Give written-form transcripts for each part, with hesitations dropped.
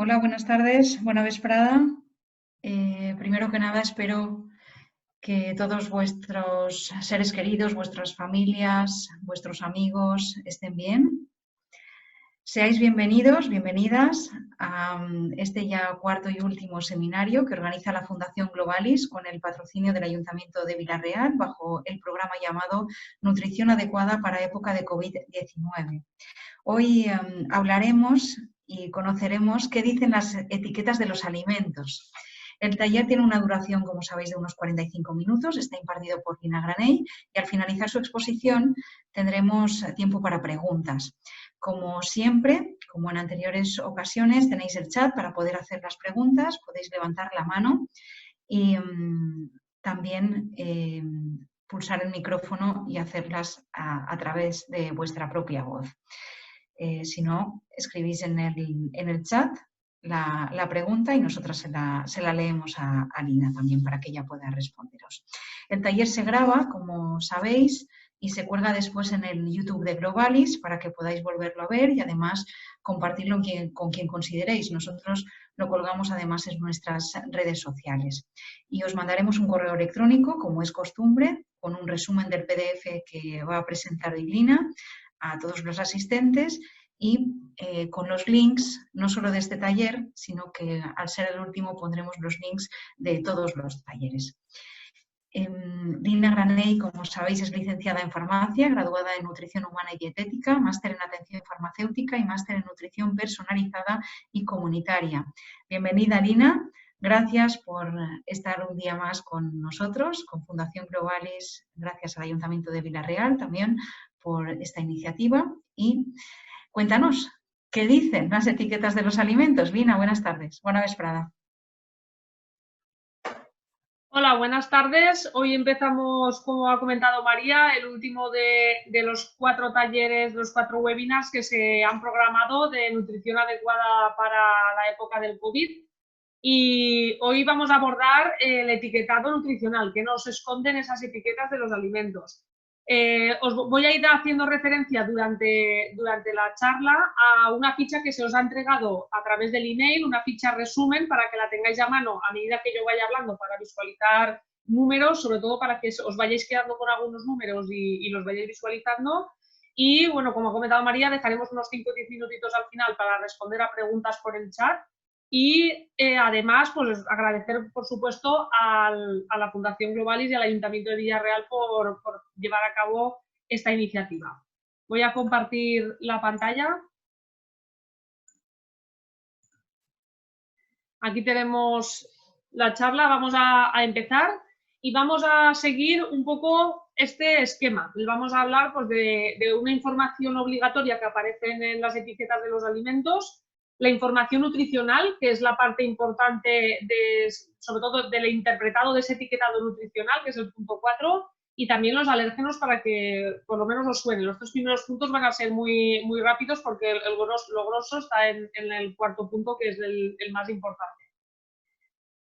Hola, buenas tardes, buena vesprada. Primero que nada, espero que todos vuestros seres queridos, vuestras familias, vuestros amigos estén bien. Seáis bienvenidos, bienvenidas a este ya cuarto y último seminario que organiza la Fundación Globalis con el patrocinio del Ayuntamiento de Vila-real bajo el programa llamado Nutrición Adecuada para Época de COVID-19. Hoy hablaremos y conoceremos qué dicen las etiquetas de los alimentos. El taller tiene una duración, como sabéis, de unos 45 minutos, está impartido por Lina Granell y al finalizar su exposición tendremos tiempo para preguntas. Como siempre, como en anteriores ocasiones, tenéis el chat para poder hacer las preguntas, podéis levantar la mano y también pulsar el micrófono y hacerlas a través de vuestra propia voz. Si no, escribís en el chat la pregunta y nosotras se la leemos a Lina también para que ella pueda responderos. El taller se graba, como sabéis, y se cuelga después en el YouTube de Globalis para que podáis volverlo a ver y además compartirlo con quien consideréis. Nosotros lo colgamos además en nuestras redes sociales. Y os mandaremos un correo electrónico, como es costumbre, con un resumen del PDF que va a presentar hoy Lina a todos los asistentes y con los links, no solo de este taller, sino que al ser el último pondremos los links de todos los talleres. Lina Granell, como sabéis, es licenciada en farmacia, graduada en nutrición humana y dietética, máster en atención farmacéutica y máster en nutrición personalizada y comunitaria. Bienvenida, Lina. Gracias por estar un día más con nosotros, con Fundación Globalis, gracias al Ayuntamiento de Vila-real también por esta iniciativa. Y cuéntanos, ¿qué dicen las etiquetas de los alimentos? Lina, buenas tardes. Buena vesprada. Hola, buenas tardes. Hoy empezamos, como ha comentado María, el último de los 4 talleres, los 4 webinars que se han programado de nutrición adecuada para la época del COVID. Y hoy vamos a abordar el etiquetado nutricional, que nos esconden esas etiquetas de los alimentos. Os voy a ir haciendo referencia durante la charla a una ficha que se os ha entregado a través del email, una ficha resumen para que la tengáis a mano a medida que yo vaya hablando para visualizar números, sobre todo para que os vayáis quedando con algunos números y los vayáis visualizando. Y bueno, como ha comentado María, dejaremos unos 5 o 10 minutitos al final para responder a preguntas por el chat. Y además, pues agradecer, por supuesto, a la Fundación Globalis y al Ayuntamiento de Vila-real por llevar a cabo esta iniciativa. Voy a compartir la pantalla. Aquí tenemos la charla, vamos a empezar y vamos a seguir un poco este esquema. Vamos a hablar pues, de una información obligatoria que aparece en las etiquetas de los alimentos, la información nutricional, que es la parte importante, sobre todo del interpretado de ese etiquetado nutricional, que es el punto 4, y también los alérgenos para que por lo menos os suenen. Los 3 primeros puntos van a ser muy, muy rápidos porque lo grosso está en el cuarto punto, que es el más importante.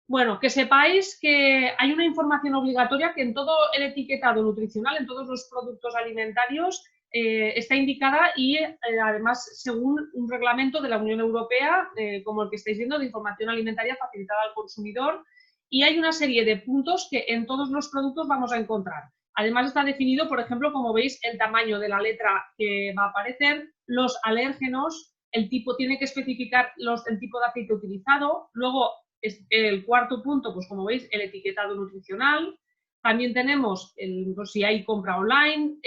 Bueno, que sepáis que hay una información obligatoria que en todo el etiquetado nutricional, en todos los productos alimentarios, está indicada y además según un reglamento de la Unión Europea, como el que estáis viendo, de información alimentaria facilitada al consumidor, y hay una serie de puntos que en todos los productos vamos a encontrar. Además está definido, por ejemplo, como veis, el tamaño de la letra que va a aparecer, los alérgenos, el tipo, tiene que especificar el tipo de aceite utilizado, luego el cuarto punto, pues como veis, el etiquetado nutricional. También tenemos, pues, si hay compra online,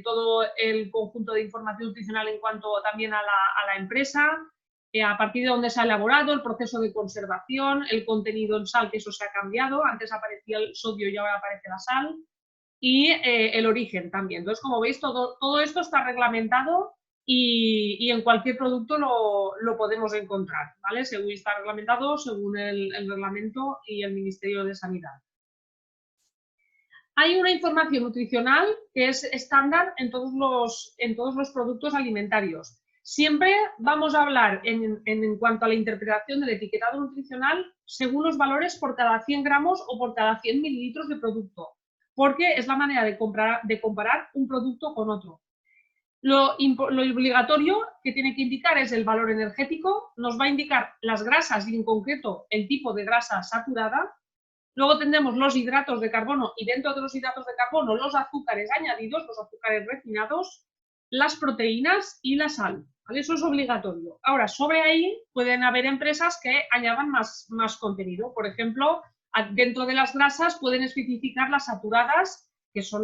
todo el conjunto de información nutricional en cuanto también a la empresa, a partir de dónde se ha elaborado, el proceso de conservación, el contenido en sal, que eso se ha cambiado, antes aparecía el sodio y ahora aparece la sal, y el origen también. Entonces, como veis, todo esto está reglamentado y en cualquier producto lo podemos encontrar, ¿vale? Según está reglamentado, según el reglamento y el Ministerio de Sanidad. Hay una información nutricional que es estándar en todos los productos alimentarios. Siempre vamos a hablar en cuanto a la interpretación del etiquetado nutricional según los valores por cada 100 gramos o por cada 100 mililitros de producto, porque es la manera de comparar un producto con otro. Lo obligatorio que tiene que indicar es el valor energético, nos va a indicar las grasas y en concreto el tipo de grasa saturada. Luego tendremos los hidratos de carbono y dentro de los hidratos de carbono los azúcares añadidos, los azúcares refinados, las proteínas y la sal, ¿vale? Eso es obligatorio. Ahora, sobre ahí pueden haber empresas que añadan más contenido. Por ejemplo, dentro de las grasas pueden especificar las saturadas, que son,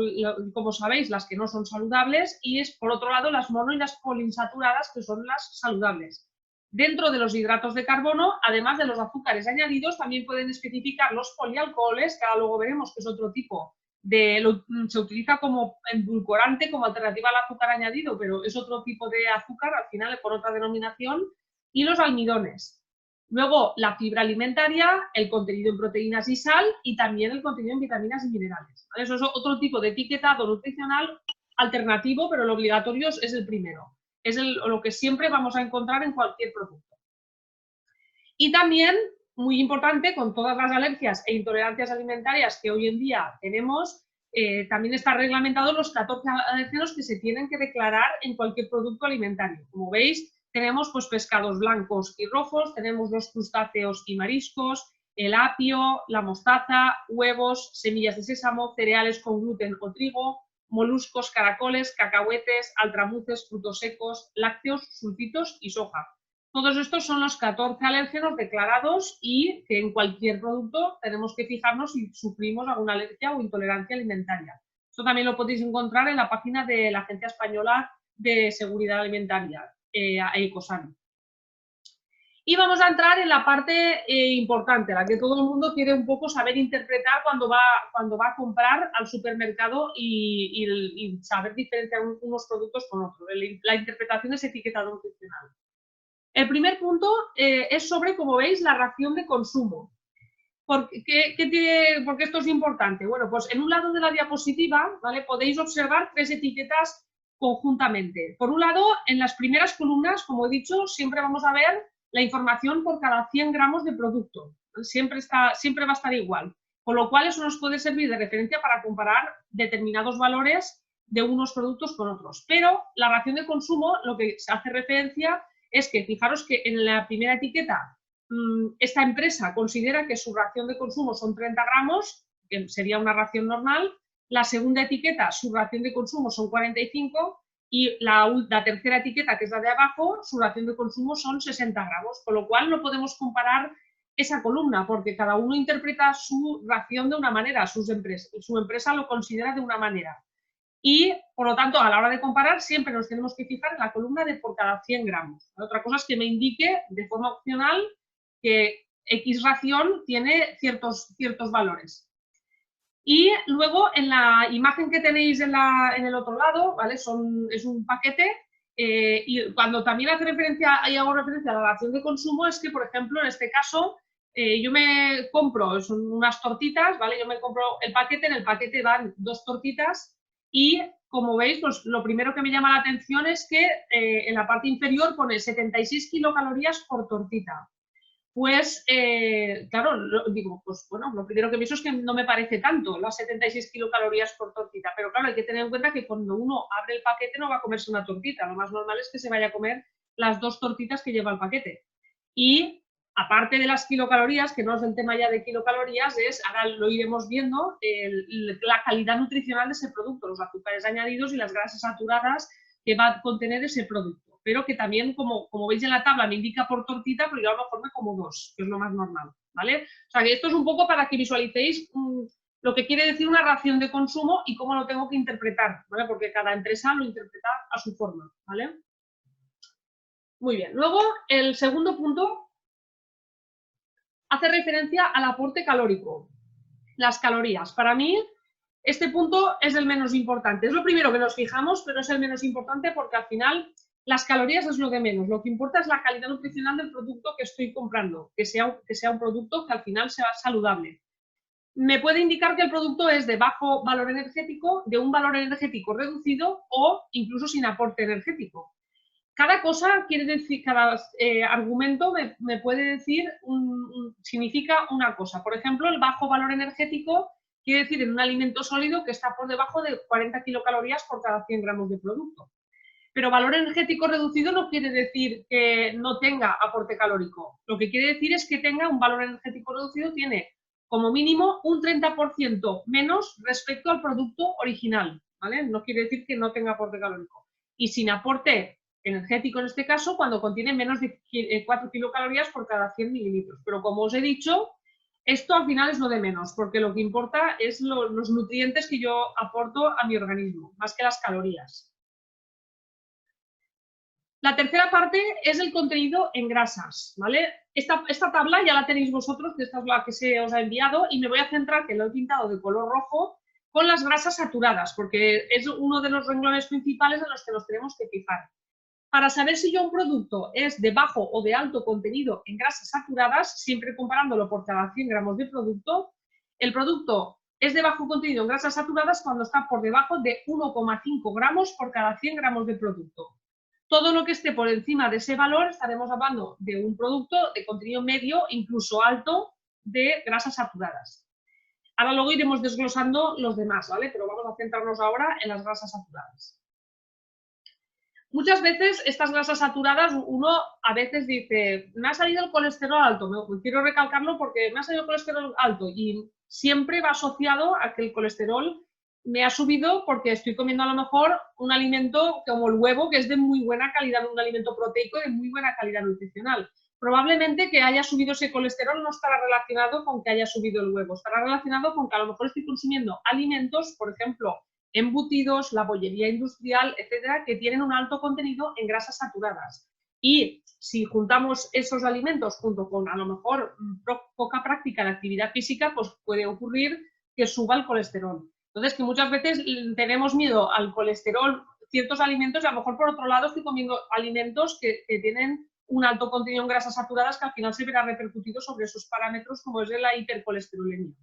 como sabéis, las que no son saludables, y es, por otro lado, las mono y las poliinsaturadas, que son las saludables. Dentro de los hidratos de carbono, además de los azúcares añadidos, también pueden especificar los polialcoholes, que ahora luego veremos que es otro tipo se utiliza como endulcorante, como alternativa al azúcar añadido, pero es otro tipo de azúcar, al final por otra denominación, y los almidones. Luego, la fibra alimentaria, el contenido en proteínas y sal, y también el contenido en vitaminas y minerales, ¿vale? Eso es otro tipo de etiquetado nutricional alternativo, pero lo obligatorio es el primero. Es lo que siempre vamos a encontrar en cualquier producto. Y también, muy importante, con todas las alergias e intolerancias alimentarias que hoy en día tenemos, también está reglamentado los 14 alérgenos que se tienen que declarar en cualquier producto alimentario. Como veis, tenemos pues, pescados blancos y rojos, tenemos los crustáceos y mariscos, el apio, la mostaza, huevos, semillas de sésamo, cereales con gluten o trigo, moluscos, caracoles, cacahuetes, altramuces, frutos secos, lácteos, sulfitos y soja. Todos estos son los 14 alérgenos declarados y que en cualquier producto tenemos que fijarnos si sufrimos alguna alergia o intolerancia alimentaria. Esto también lo podéis encontrar en la página de la Agencia Española de Seguridad Alimentaria, Ecosano. Y vamos a entrar en la parte importante, la que todo el mundo quiere un poco saber interpretar cuando va a comprar al supermercado y saber diferenciar unos productos con otros. La interpretación de ese etiquetado nutricional. El primer punto es sobre, como veis, la ración de consumo. ¿Por qué esto es importante? Bueno, pues en un lado de la diapositiva, ¿vale? Podéis observar 3 etiquetas conjuntamente. Por un lado, en las primeras columnas, como he dicho, siempre vamos a ver la información por cada 100 gramos de producto. Siempre va a estar igual. Con lo cual, eso nos puede servir de referencia para comparar determinados valores de unos productos con otros. Pero la ración de consumo, lo que se hace referencia es que, fijaros que en la primera etiqueta, esta empresa considera que su ración de consumo son 30 gramos, que sería una ración normal. La segunda etiqueta, su ración de consumo son 45 y la tercera etiqueta, que es la de abajo, su ración de consumo son 60 gramos, con lo cual no podemos comparar esa columna porque cada uno interpreta su ración de una manera, su empresa lo considera de una manera. Y, por lo tanto, a la hora de comparar siempre nos tenemos que fijar en la columna de por cada 100 gramos. Otra cosa es que me indique de forma opcional que X ración tiene ciertos valores. Y luego, en la imagen que tenéis en el otro lado, ¿vale? Es un paquete y cuando también hago referencia a la ración de consumo es que, por ejemplo, en este caso, yo me compro, son unas tortitas, ¿vale? Yo me compro el paquete, en el paquete van 2 tortitas y, como veis, pues lo primero que me llama la atención es que en la parte inferior pone 76 kilocalorías por tortita. Pues, claro, digo, pues bueno, lo primero que pienso es que no me parece tanto, las 76 kilocalorías por tortita, pero claro, hay que tener en cuenta que cuando uno abre el paquete no va a comerse una tortita, lo más normal es que se vaya a comer las 2 tortitas que lleva el paquete. Y aparte de las kilocalorías, que no es el tema ya de kilocalorías, ahora lo iremos viendo, la calidad nutricional de ese producto, los azúcares añadidos y las grasas saturadas que va a contener ese producto. Pero que también, como veis en la tabla, me indica por tortita, pero yo a lo mejor me como 2, que es lo más normal, ¿vale? O sea, que esto es un poco para que visualicéis lo que quiere decir una ración de consumo y cómo lo tengo que interpretar, ¿vale? Porque cada empresa lo interpreta a su forma, ¿vale? Muy bien. Luego, el segundo punto hace referencia al aporte calórico. Las calorías. Para mí, este punto es el menos importante. Es lo primero que nos fijamos, pero es el menos importante porque al final las calorías es lo de menos. Lo que importa es la calidad nutricional del producto que estoy comprando, que sea un producto que al final sea saludable. Me puede indicar que el producto es de bajo valor energético, de un valor energético reducido o incluso sin aporte energético. Cada cosa quiere decir, cada argumento me puede decir, significa una cosa. Por ejemplo, el bajo valor energético quiere decir en un alimento sólido que está por debajo de 40 kilocalorías por cada 100 gramos de producto. Pero valor energético reducido no quiere decir que no tenga aporte calórico. Lo que quiere decir es que tenga un valor energético reducido, tiene como mínimo un 30% menos respecto al producto original, ¿vale? No quiere decir que no tenga aporte calórico. Y sin aporte energético en este caso, cuando contiene menos de 4 kilocalorías por cada 100 mililitros. Pero como os he dicho, esto al final es lo de menos, porque lo que importa es los nutrientes que yo aporto a mi organismo, más que las calorías. La tercera parte es el contenido en grasas, ¿vale? Esta tabla ya la tenéis vosotros, que esta es la que se os ha enviado, y me voy a centrar, que lo he pintado de color rojo, con las grasas saturadas, porque es uno de los renglones principales en los que nos tenemos que fijar. Para saber si yo un producto es de bajo o de alto contenido en grasas saturadas, siempre comparándolo por cada 100 gramos de producto, el producto es de bajo contenido en grasas saturadas cuando está por debajo de 1,5 gramos por cada 100 gramos de producto. Todo lo que esté por encima de ese valor estaremos hablando de un producto de contenido medio, incluso alto, de grasas saturadas. Ahora luego iremos desglosando los demás, ¿vale? Pero vamos a centrarnos ahora en las grasas saturadas. Muchas veces estas grasas saturadas, uno a veces dice, me ha salido el colesterol alto, quiero recalcarlo porque me ha salido el colesterol alto, y siempre va asociado a que el colesterol me ha subido porque estoy comiendo a lo mejor un alimento como el huevo, que es de muy buena calidad, un alimento proteico de muy buena calidad nutricional. Probablemente que haya subido ese colesterol no estará relacionado con que haya subido el huevo, estará relacionado con que a lo mejor estoy consumiendo alimentos, por ejemplo, embutidos, la bollería industrial, etcétera, que tienen un alto contenido en grasas saturadas. Y si juntamos esos alimentos junto con a lo mejor poca práctica de actividad física, pues puede ocurrir que suba el colesterol. Entonces, que muchas veces tenemos miedo al colesterol, ciertos alimentos, y a lo mejor por otro lado estoy comiendo alimentos que tienen un alto contenido en grasas saturadas que al final se verá repercutido sobre esos parámetros, como es de la hipercolesterolemia.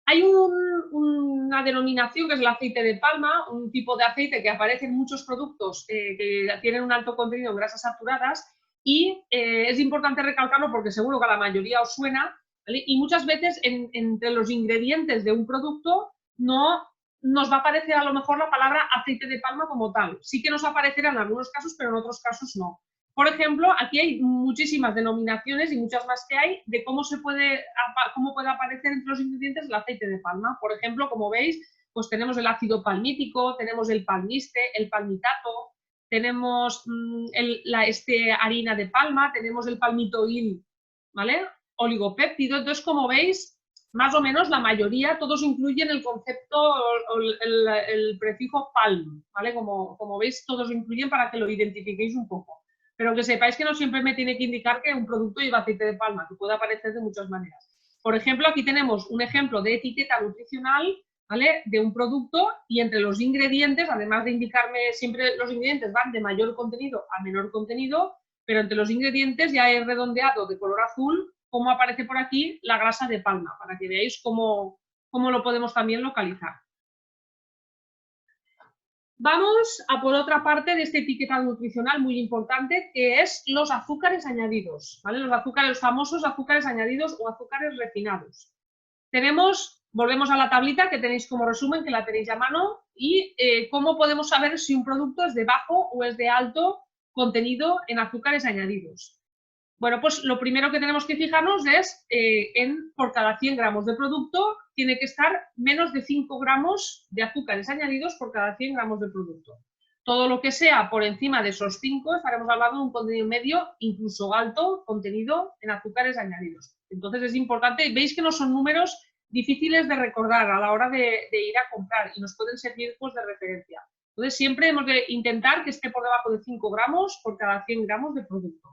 Hay una denominación que es el aceite de palma, un tipo de aceite que aparece en muchos productos que tienen un alto contenido en grasas saturadas, y es importante recalcarlo porque seguro que a la mayoría os suena, ¿vale? Y muchas veces entre los ingredientes de un producto no nos va a aparecer a lo mejor la palabra aceite de palma como tal. Sí que nos aparecerá en algunos casos, pero en otros casos no. Por ejemplo, aquí hay muchísimas denominaciones y muchas más que hay de cómo puede aparecer entre los ingredientes el aceite de palma. Por ejemplo, como veis, pues tenemos el ácido palmítico, tenemos el palmiste, el palmitato, tenemos harina de palma, tenemos el palmitoil, ¿vale? Oligopéptido. Entonces, como veis, más o menos la mayoría, todos incluyen el concepto, el prefijo palm, ¿vale? Como veis, todos incluyen para que lo identifiquéis un poco. Pero que sepáis que no siempre me tiene que indicar que un producto lleva aceite de palma, que puede aparecer de muchas maneras. Por ejemplo, aquí tenemos un ejemplo de etiqueta nutricional, ¿vale? De un producto, y entre los ingredientes, además de indicarme siempre los ingredientes van de mayor contenido a menor contenido, pero entre los ingredientes ya he redondeado de color azul cómo aparece por aquí la grasa de palma, para que veáis cómo lo podemos también localizar. Vamos a por otra parte de este etiquetado nutricional muy importante, que es los azúcares añadidos, ¿vale? Los famosos azúcares añadidos o azúcares refinados. Volvemos a la tablita que tenéis como resumen, que la tenéis a mano, y cómo podemos saber si un producto es de bajo o es de alto contenido en azúcares añadidos. Bueno, pues lo primero que tenemos que fijarnos es por cada 100 gramos de producto tiene que estar menos de 5 gramos de azúcares añadidos por cada 100 gramos de producto. Todo lo que sea por encima de esos 5 estaremos hablando de un contenido medio, incluso alto contenido en azúcares añadidos. Entonces es importante, veis que no son números difíciles de recordar a la hora de ir a comprar y nos pueden servir pues, de referencia. Entonces siempre hemos de intentar que esté por debajo de 5 gramos por cada 100 gramos de producto.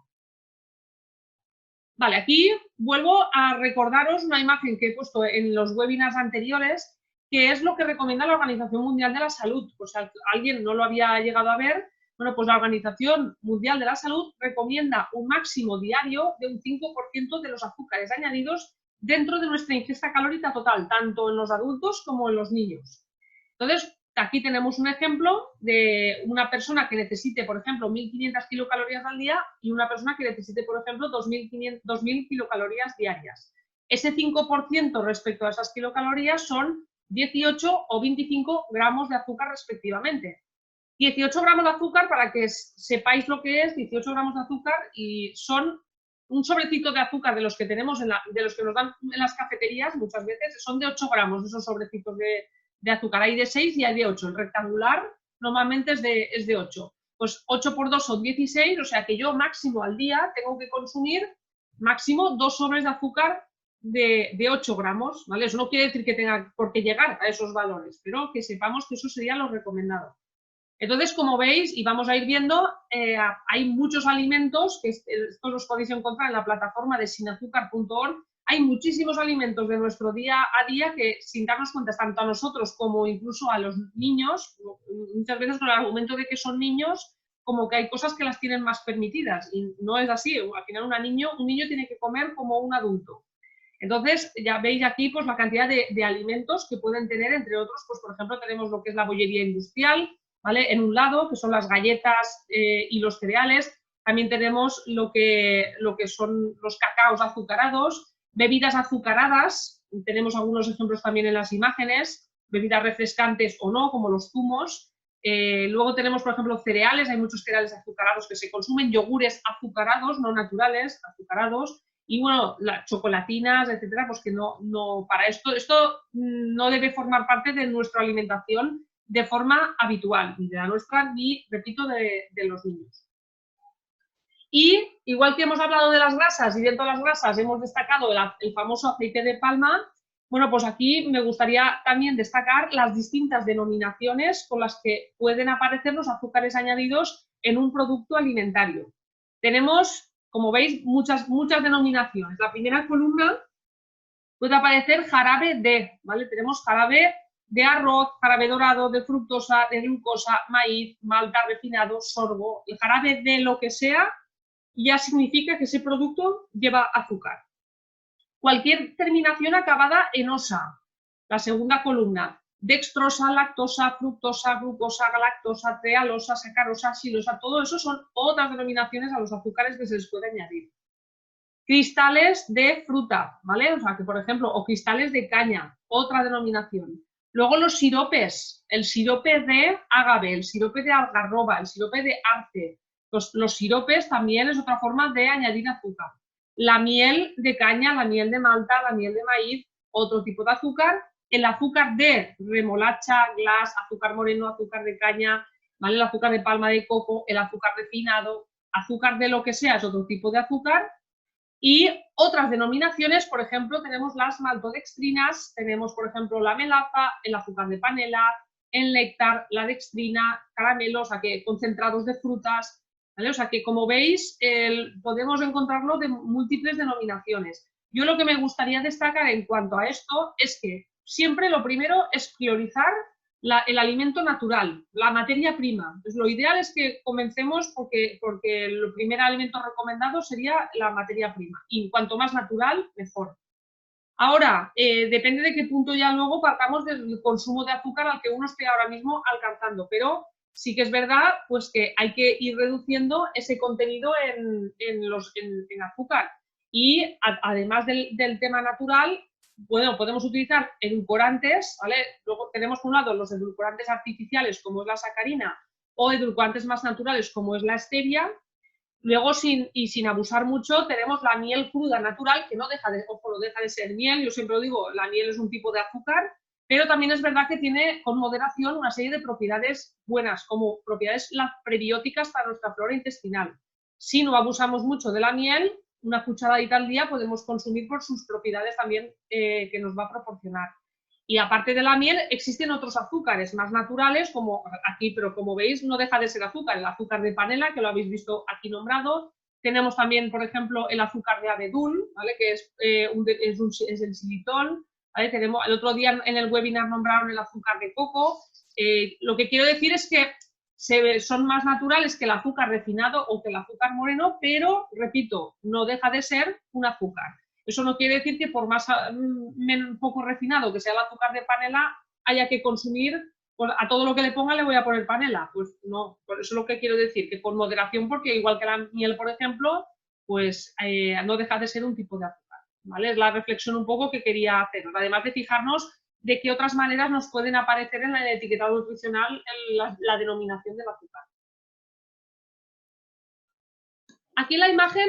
Vale, aquí vuelvo a recordaros una imagen que he puesto en los webinars anteriores, que es lo que recomienda la Organización Mundial de la Salud. Pues si alguien no lo había llegado a ver, bueno, pues la Organización Mundial de la Salud recomienda un máximo diario de un 5% de los azúcares añadidos dentro de nuestra ingesta calórica total, tanto en los adultos como en los niños. Entonces, aquí tenemos un ejemplo de una persona que necesite, por ejemplo, 1.500 kilocalorías al día y una persona que necesite, por ejemplo, 2.000 kilocalorías diarias. Ese 5% respecto a esas kilocalorías son 18 o 25 gramos de azúcar respectivamente. 18 gramos de azúcar, para que sepáis lo que es, 18 gramos de azúcar, y son un sobrecito de azúcar de los que tenemos, de los que nos dan en las cafeterías muchas veces, son de 8 gramos esos sobrecitos de azúcar. Hay de 6 y hay de 8. El rectangular normalmente es de 8. Pues 8 por 2 son 16, o sea que yo máximo al día tengo que consumir máximo 2 sobres de azúcar de 8 gramos, ¿vale? Eso no quiere decir que tenga por qué llegar a esos valores, pero que sepamos que eso sería lo recomendado. Entonces, como veis, y vamos a ir viendo, hay muchos alimentos, que estos los podéis encontrar en la plataforma de sinazúcar.org. Hay muchísimos alimentos de nuestro día a día que, sin darnos cuenta, tanto a nosotros como incluso a los niños, muchas veces con el argumento de que son niños, como que hay cosas que las tienen más permitidas, y no es así. Al final un niño tiene que comer como un adulto. Entonces, ya veis aquí pues, la cantidad de alimentos que pueden tener, entre otros, pues por ejemplo, tenemos lo que es la bollería industrial, ¿vale? En un lado, que son las galletas y los cereales. También tenemos lo que son los cacaos azucarados, bebidas azucaradas, tenemos algunos ejemplos también en las imágenes, bebidas refrescantes o no, como los zumos. Luego tenemos, por ejemplo, cereales, hay muchos cereales azucarados que se consumen, yogures azucarados, no naturales, azucarados, y bueno, las chocolatinas, etcétera, pues que no para esto no debe formar parte de nuestra alimentación de forma habitual, ni de la nuestra, ni, repito, de los niños. Y igual que hemos hablado de las grasas, y dentro de las grasas hemos destacado el famoso aceite de palma, bueno, pues aquí me gustaría también destacar las distintas denominaciones con las que pueden aparecer los azúcares añadidos en un producto alimentario. Tenemos, como veis, muchas denominaciones. La primera columna puede aparecer jarabe de, ¿vale? Tenemos jarabe de arroz, jarabe dorado, de fructosa, de glucosa, maíz, malta, refinado, sorgo. El jarabe de lo que sea ya significa que ese producto lleva azúcar. Cualquier terminación acabada en osa, la segunda columna, dextrosa, lactosa, fructosa, glucosa, galactosa, trealosa, sacarosa, silosa, todo eso son otras denominaciones a los azúcares que se les puede añadir. Cristales de fruta, ¿vale? O sea, que por ejemplo, o cristales de caña, otra denominación. Luego los siropes, el sirope de agave, el sirope de algarroba, el sirope de arce. Los siropes también es otra forma de añadir azúcar. La miel de caña, la miel de malta, la miel de maíz, otro tipo de azúcar. El azúcar de remolacha, glass, azúcar moreno, azúcar de caña, ¿vale? El azúcar de palma de coco, el azúcar refinado, azúcar de lo que sea es otro tipo de azúcar. Y otras denominaciones, por ejemplo, tenemos las maltodextrinas, tenemos, por ejemplo, la melaza, el azúcar de panela, el néctar, la dextrina, caramelos, o sea que concentrados de frutas, ¿vale? O sea que, como veis, podemos encontrarlo de múltiples denominaciones. Yo lo que me gustaría destacar en cuanto a esto es que siempre lo primero es priorizar el alimento natural, la materia prima. Entonces, lo ideal es que comencemos porque el primer alimento recomendado sería la materia prima. Y cuanto más natural, mejor. Ahora, depende de qué punto ya luego partamos del consumo de azúcar al que uno esté ahora mismo alcanzando. Pero sí que es verdad pues, que hay que ir reduciendo ese contenido en azúcar. Y además del tema natural, bueno, podemos utilizar edulcorantes, ¿vale? Luego tenemos por un lado los edulcorantes artificiales como es la sacarina o edulcorantes más naturales como es la stevia. Luego, sin abusar mucho, tenemos la miel cruda natural, que no deja de ser miel. Yo siempre lo digo, la miel es un tipo de azúcar, pero también es verdad que tiene con moderación una serie de propiedades buenas, como propiedades prebióticas para nuestra flora intestinal. Si no abusamos mucho de la miel, una cucharadita al día podemos consumir por sus propiedades también que nos va a proporcionar. Y aparte de la miel, existen otros azúcares más naturales, como aquí, pero como veis, no deja de ser azúcar. El azúcar de panela, que lo habéis visto aquí nombrado. Tenemos también, por ejemplo, el azúcar de abedul, ¿vale? Que es el xilitol. ¿Vale? El otro día en el webinar nombraron el azúcar de coco. Lo que quiero decir es que son más naturales que el azúcar refinado o que el azúcar moreno, pero, repito, no deja de ser un azúcar. Eso no quiere decir que por más poco refinado que sea el azúcar de panela haya que consumir, pues a todo lo que le ponga le voy a poner panela. Pues no, por eso es lo que quiero decir, que con moderación, porque igual que la miel, por ejemplo, pues no deja de ser un tipo de azúcar, ¿vale? Es la reflexión un poco que quería hacer, además de fijarnos de qué otras maneras nos pueden aparecer en el etiquetado nutricional la denominación del azúcar. Aquí en la imagen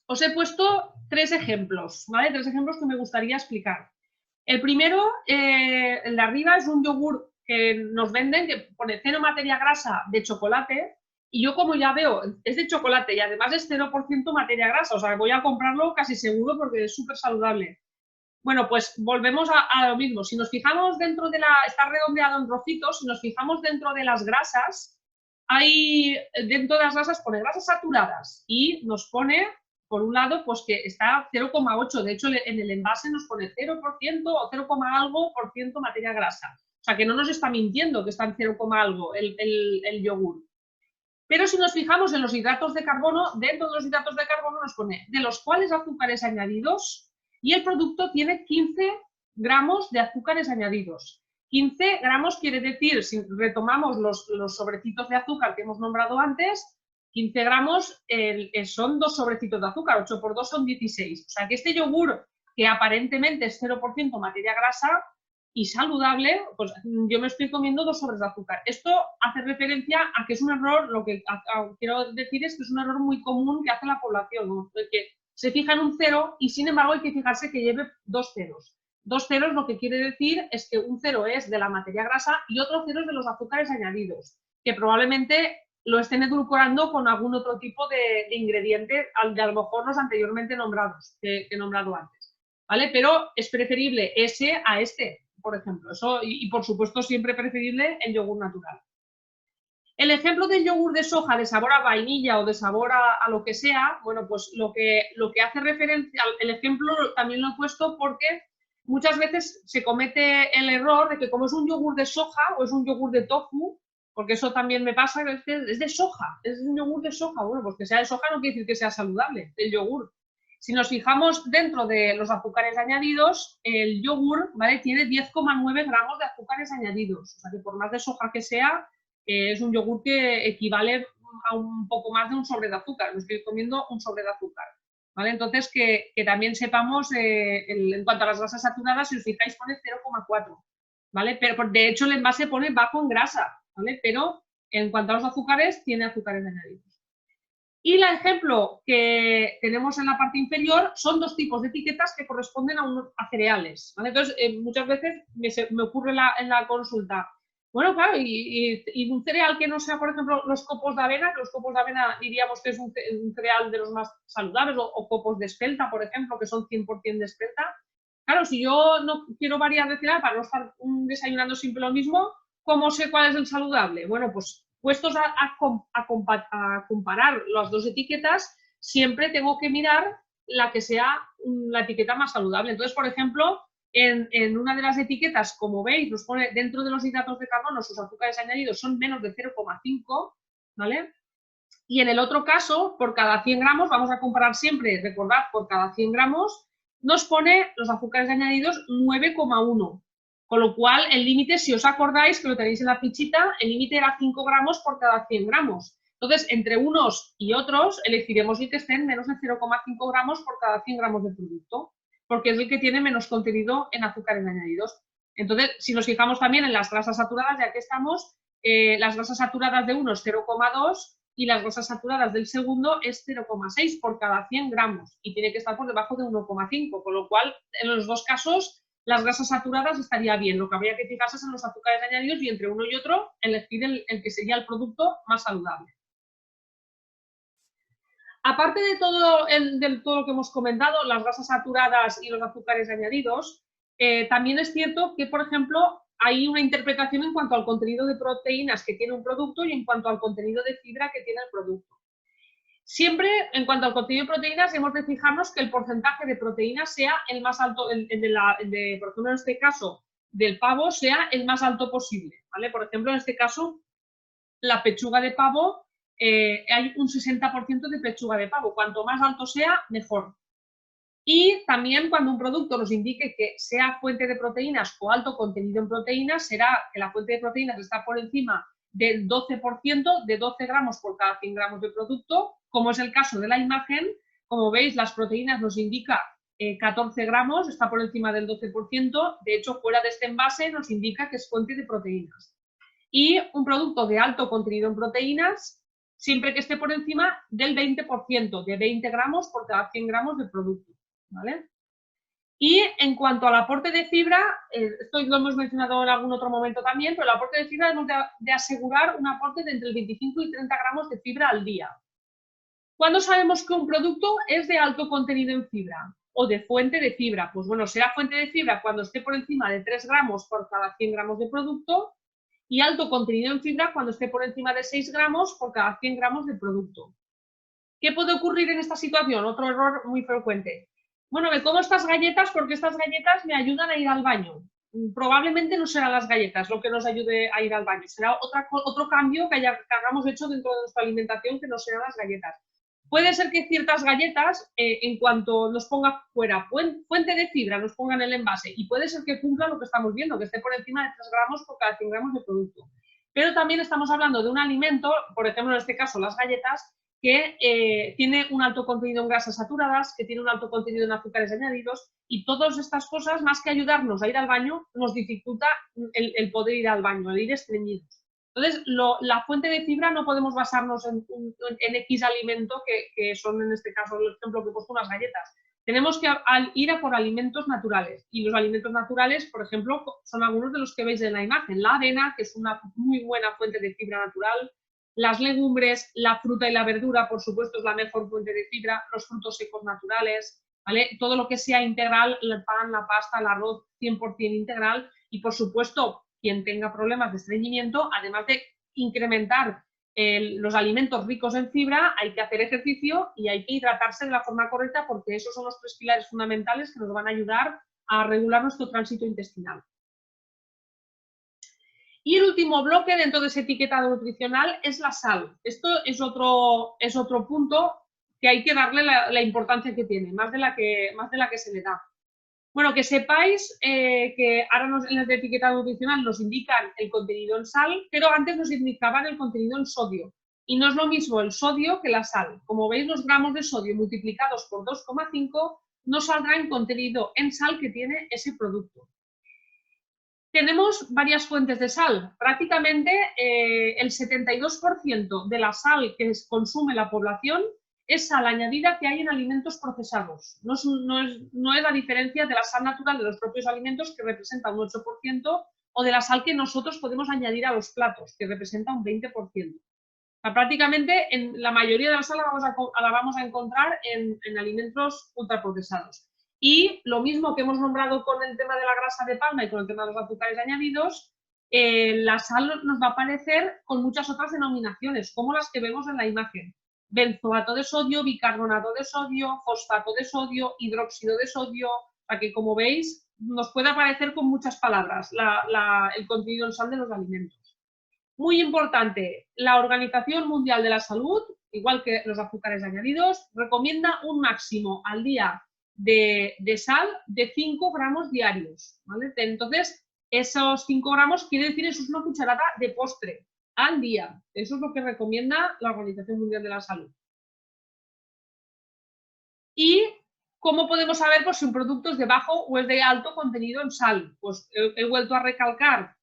os he puesto 3 ejemplos, ¿vale? 3 ejemplos que me gustaría explicar. El primero, el de arriba, es un yogur que nos venden que pone 0 materia grasa de chocolate, y yo, como ya veo, es de chocolate y además es 0% materia grasa, o sea, voy a comprarlo casi seguro porque es súper saludable. Bueno, pues volvemos a lo mismo. Si nos fijamos dentro de está redondeado en trocitos, si nos fijamos dentro de las grasas, dentro de las grasas pone grasas saturadas y nos pone, por un lado, pues que está 0,8, de hecho en el envase nos pone 0% o 0, algo por ciento materia grasa. O sea, que no nos está mintiendo que está en 0, algo el yogur. Pero si nos fijamos en los hidratos de carbono, dentro de los hidratos de carbono nos pone de los cuales azúcares añadidos, y el producto tiene 15 gramos de azúcares añadidos. 15 gramos quiere decir, si retomamos los sobrecitos de azúcar que hemos nombrado antes, 15 gramos son 2 sobrecitos de azúcar, 8 por 2 son 16. O sea que este yogur, que aparentemente es 0% materia grasa y saludable, pues yo me estoy comiendo 2 sobres de azúcar. Esto hace referencia a que es un error, lo que quiero decir es que es un error muy común que hace la población, ¿no? Que se fija en un 0 y sin embargo hay que fijarse que lleve 2 ceros. 2 ceros lo que quiere decir es que un 0 es de la materia grasa y otro 0 es de los azúcares añadidos, que probablemente lo estén edulcorando con algún otro tipo de ingrediente, de a lo mejor los anteriormente nombrados, que he nombrado antes, ¿vale? Pero es preferible ese a este, por ejemplo. Eso, y por supuesto siempre preferible el yogur natural. El ejemplo del yogur de soja de sabor a vainilla o de sabor a lo que sea, bueno, pues lo que hace referencia, el ejemplo también lo he puesto porque muchas veces se comete el error de que como es un yogur de soja o es un yogur de tofu, porque eso también me pasa, es de soja, es un yogur de soja. Bueno, pues que sea de soja no quiere decir que sea saludable el yogur. Si nos fijamos dentro de los azúcares añadidos, el yogur, ¿vale?, tiene 10,9 gramos de azúcares añadidos. O sea que por más de soja que sea, es un yogur que equivale a un poco más de un sobre de azúcar. Me estoy comiendo un sobre de azúcar, ¿vale? Entonces, que también sepamos, en cuanto a las grasas saturadas, si os fijáis, pone 0,4, ¿vale? Pero de hecho el envase pone bajo en grasa, ¿vale? Pero en cuanto a los azúcares, tiene azúcares añadidos. Y el ejemplo que tenemos en la parte inferior son 2 tipos de etiquetas que corresponden a cereales, ¿vale? Entonces, muchas veces me ocurre en la consulta, bueno, claro, y un cereal que no sea, por ejemplo, los copos de avena, que los copos de avena diríamos que es un cereal de los más saludables, o copos de espelta, por ejemplo, que son 100% de espelta. Claro, si yo no quiero variar de cereal para no estar desayunando siempre lo mismo, ¿cómo sé cuál es el saludable? Bueno, pues puestos a comparar las 2 etiquetas, siempre tengo que mirar la que sea la etiqueta más saludable. Entonces, por ejemplo, en una de las etiquetas, como veis, nos pone dentro de los hidratos de carbono, sus azúcares añadidos son menos de 0,5, ¿vale? Y en el otro caso, por cada 100 gramos, vamos a comparar siempre, recordad, por cada 100 gramos, nos pone los azúcares añadidos 9,1. Con lo cual, el límite, si os acordáis, que lo tenéis en la fichita, el límite era 5 gramos por cada 100 gramos. Entonces, entre unos y otros, elegiremos el que estén menos de 0,5 gramos por cada 100 gramos de producto, porque es el que tiene menos contenido en azúcares añadidos. Entonces, si nos fijamos también en las grasas saturadas, ya que estamos, las grasas saturadas de uno es 0,2 y las grasas saturadas del segundo es 0,6 por cada 100 gramos y tiene que estar por debajo de 1,5, con lo cual, en los 2 casos, las grasas saturadas estaría bien. Lo que habría que fijarse es en los azúcares añadidos y entre uno y otro elegir el que sería el producto más saludable. Aparte de todo lo que hemos comentado, las grasas saturadas y los azúcares añadidos, también es cierto que, por ejemplo, hay una interpretación en cuanto al contenido de proteínas que tiene un producto y en cuanto al contenido de fibra que tiene el producto. Siempre, en cuanto al contenido de proteínas, hemos de fijarnos que el porcentaje de proteínas sea el más alto, por ejemplo, en este caso, del pavo, sea el más alto posible, ¿vale? Por ejemplo, en este caso, la pechuga de pavo, hay un 60% de pechuga de pavo. Cuanto más alto sea, mejor. Y también cuando un producto nos indique que sea fuente de proteínas o alto contenido en proteínas, será que la fuente de proteínas está por encima del 12%, de 12 gramos por cada 100 gramos de producto, como es el caso de la imagen. Como veis, las proteínas nos indica 14 gramos, está por encima del 12%, de hecho fuera de este envase nos indica que es fuente de proteínas. Y un producto de alto contenido en proteínas, siempre que esté por encima del 20%, de 20 gramos por cada 100 gramos de producto, ¿vale? Y en cuanto al aporte de fibra, esto lo hemos mencionado en algún otro momento también, pero el aporte de fibra debemos de asegurar un aporte de entre el 25 y 30 gramos de fibra al día. ¿Cuándo sabemos que un producto es de alto contenido en fibra o de fuente de fibra? Pues bueno, será fuente de fibra cuando esté por encima de 3 gramos por cada 100 gramos de producto y alto contenido en fibra cuando esté por encima de 6 gramos por cada 100 gramos de producto. ¿Qué puede ocurrir en esta situación? Otro error muy frecuente. Bueno, me como estas galletas porque estas galletas me ayudan a ir al baño. Probablemente no serán las galletas lo que nos ayude a ir al baño, será otro cambio que hayamos hecho dentro de nuestra alimentación que no serán las galletas. Puede ser que ciertas galletas, en cuanto nos ponga fuera fuente de fibra, nos pongan el envase, y puede ser que cumpla lo que estamos viendo, que esté por encima de 3 gramos por cada 100 gramos de producto. Pero también estamos hablando de un alimento, por ejemplo en este caso las galletas, que tiene un alto contenido en grasas saturadas, que tiene un alto contenido en azúcares añadidos, y todas estas cosas, más que ayudarnos a ir al baño, nos dificulta el poder ir al baño, el ir estreñidos. Entonces, la fuente de fibra no podemos basarnos en X alimento, que son en este caso el ejemplo que he puesto, unas galletas. Tenemos que ir a por alimentos naturales, y los alimentos naturales, por ejemplo, son algunos de los que veis en la imagen. La avena, que es una muy buena fuente de fibra natural. Las legumbres, la fruta y la verdura, por supuesto, es la mejor fuente de fibra. Los frutos secos naturales, ¿vale? Todo lo que sea integral, el pan, la pasta, el arroz, 100% integral. Y, por supuesto, quien tenga problemas de estreñimiento, además de incrementar los alimentos ricos en fibra, hay que hacer ejercicio y hay que hidratarse de la forma correcta, porque esos son los 3 pilares fundamentales que nos van a ayudar a regular nuestro tránsito intestinal. Y el último bloque dentro de ese etiquetado nutricional es la sal. Esto es otro punto que hay que darle la importancia que tiene, más de la que se le da. Bueno, que sepáis que ahora en el etiquetado nutricional nos indican el contenido en sal, pero antes nos indicaban el contenido en sodio. Y no es lo mismo el sodio que la sal. Como veis, los gramos de sodio multiplicados por 2,5 nos saldrá en contenido en sal que tiene ese producto. Tenemos varias fuentes de sal. Prácticamente el 72% de la sal que consume la población es sal añadida que hay en alimentos procesados. No es la diferencia de la sal natural de los propios alimentos, que representa un 8%, o de la sal que nosotros podemos añadir a los platos, que representa un 20%. O sea, prácticamente en la mayoría de la sal la vamos a encontrar en alimentos ultraprocesados. Y lo mismo que hemos nombrado con el tema de la grasa de palma y con el tema de los azúcares añadidos, la sal nos va a aparecer con muchas otras denominaciones, como las que vemos en la imagen. Benzoato de sodio, bicarbonato de sodio, fosfato de sodio, hidróxido de sodio, para que, como veis, nos puede aparecer con muchas palabras el contenido en sal de los alimentos. Muy importante, la Organización Mundial de la Salud, igual que los azúcares añadidos, recomienda un máximo al día de sal de 5 gramos diarios, ¿vale? Entonces, esos 5 gramos quiere decir, eso es una cucharada de postre al día. Eso es lo que recomienda la Organización Mundial de la Salud. ¿Y cómo podemos saber si un producto es de bajo o es de alto contenido en sal? Pues he vuelto a recalcar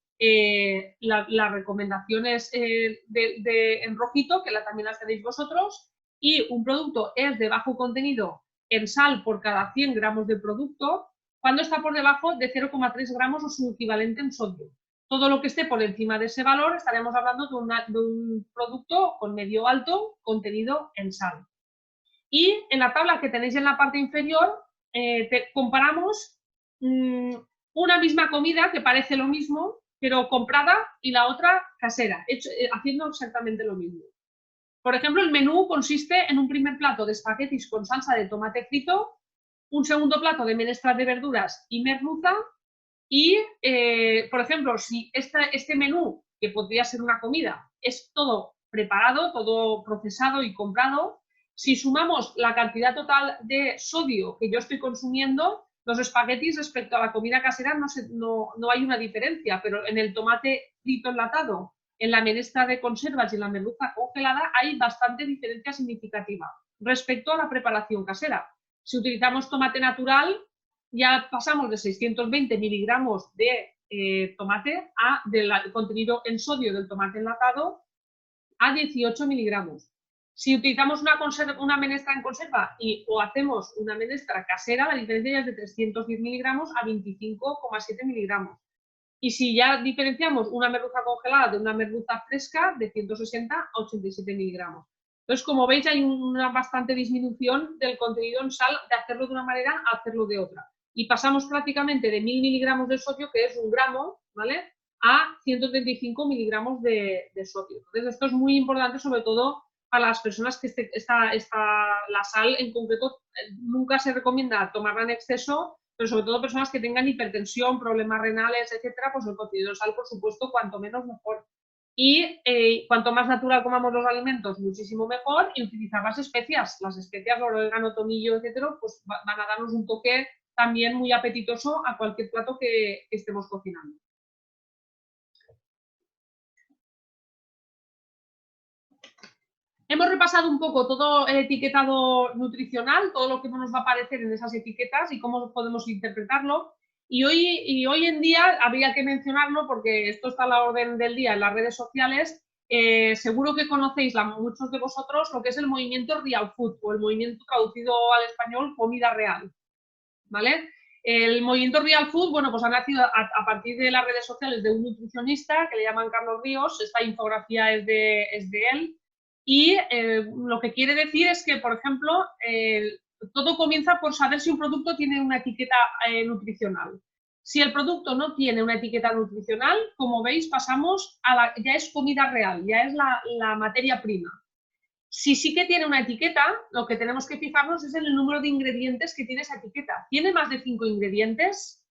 las recomendaciones en rojito, que también las tenéis vosotros, y un producto es de bajo contenido en sal por cada 100 gramos de producto cuando está por debajo de 0,3 gramos o su equivalente en sodio. Todo lo que esté por encima de ese valor estaremos hablando de un producto con medio alto contenido en sal. Y en la tabla que tenéis en la parte inferior comparamos una misma comida que parece lo mismo, pero comprada, y la otra casera, haciendo exactamente lo mismo. Por ejemplo, el menú consiste en un primer plato de espaguetis con salsa de tomate frito, un segundo plato de menestra de verduras y merluza, y, por ejemplo, si este menú, que podría ser una comida, es todo preparado, todo procesado y comprado, si sumamos la cantidad total de sodio que yo estoy consumiendo, los espaguetis respecto a la comida casera no hay una diferencia, pero en el tomate frito enlatado, en la menestra de conservas y en la merluza congelada hay bastante diferencia significativa respecto a la preparación casera. Si utilizamos tomate natural, ya pasamos de 620 miligramos de tomate del contenido en sodio del tomate enlatado a 18 miligramos. Si utilizamos una menestra en conserva o hacemos una menestra casera, la diferencia ya es de 310 miligramos a 25,7 miligramos. Y si ya diferenciamos una merluza congelada de una merluza fresca, de 160 a 87 miligramos. Entonces, como veis, hay una bastante disminución del contenido en sal de hacerlo de una manera a hacerlo de otra. Y pasamos prácticamente de 1000 miligramos de sodio, que es 1 gramo, ¿vale?, a 135 miligramos de sodio. Entonces, esto es muy importante, sobre todo para las personas que la sal en concreto nunca se recomienda tomarla en exceso, pero sobre todo personas que tengan hipertensión, problemas renales, etcétera, pues el contenido de sal, por supuesto, cuanto menos mejor. Y cuanto más natural comamos los alimentos, muchísimo mejor, y utilizar las especias, orégano, tomillo, etcétera, pues van a darnos un toque también muy apetitoso a cualquier plato que estemos cocinando. Hemos repasado un poco todo el etiquetado nutricional, todo lo que nos va a aparecer en esas etiquetas y cómo podemos interpretarlo. Y hoy en día habría que mencionarlo porque esto está a la orden del día en las redes sociales. Seguro que conocéis, muchos de vosotros, lo que es el movimiento Real Food, o el movimiento traducido al español Comida Real, ¿vale? El movimiento Real Food, bueno, pues ha nacido a partir de las redes sociales de un nutricionista que le llaman Carlos Ríos. Esta infografía es de él. Y lo que quiere decir es que, por ejemplo, todo comienza por saber si un producto tiene una etiqueta nutricional. Si el producto no tiene una etiqueta nutricional, como veis, pasamos ya es comida real, ya es la materia prima. Si sí que tiene una etiqueta, lo que tenemos que fijarnos es en el número de ingredientes que tiene esa etiqueta. ¿Tiene más de 5 ingredientes?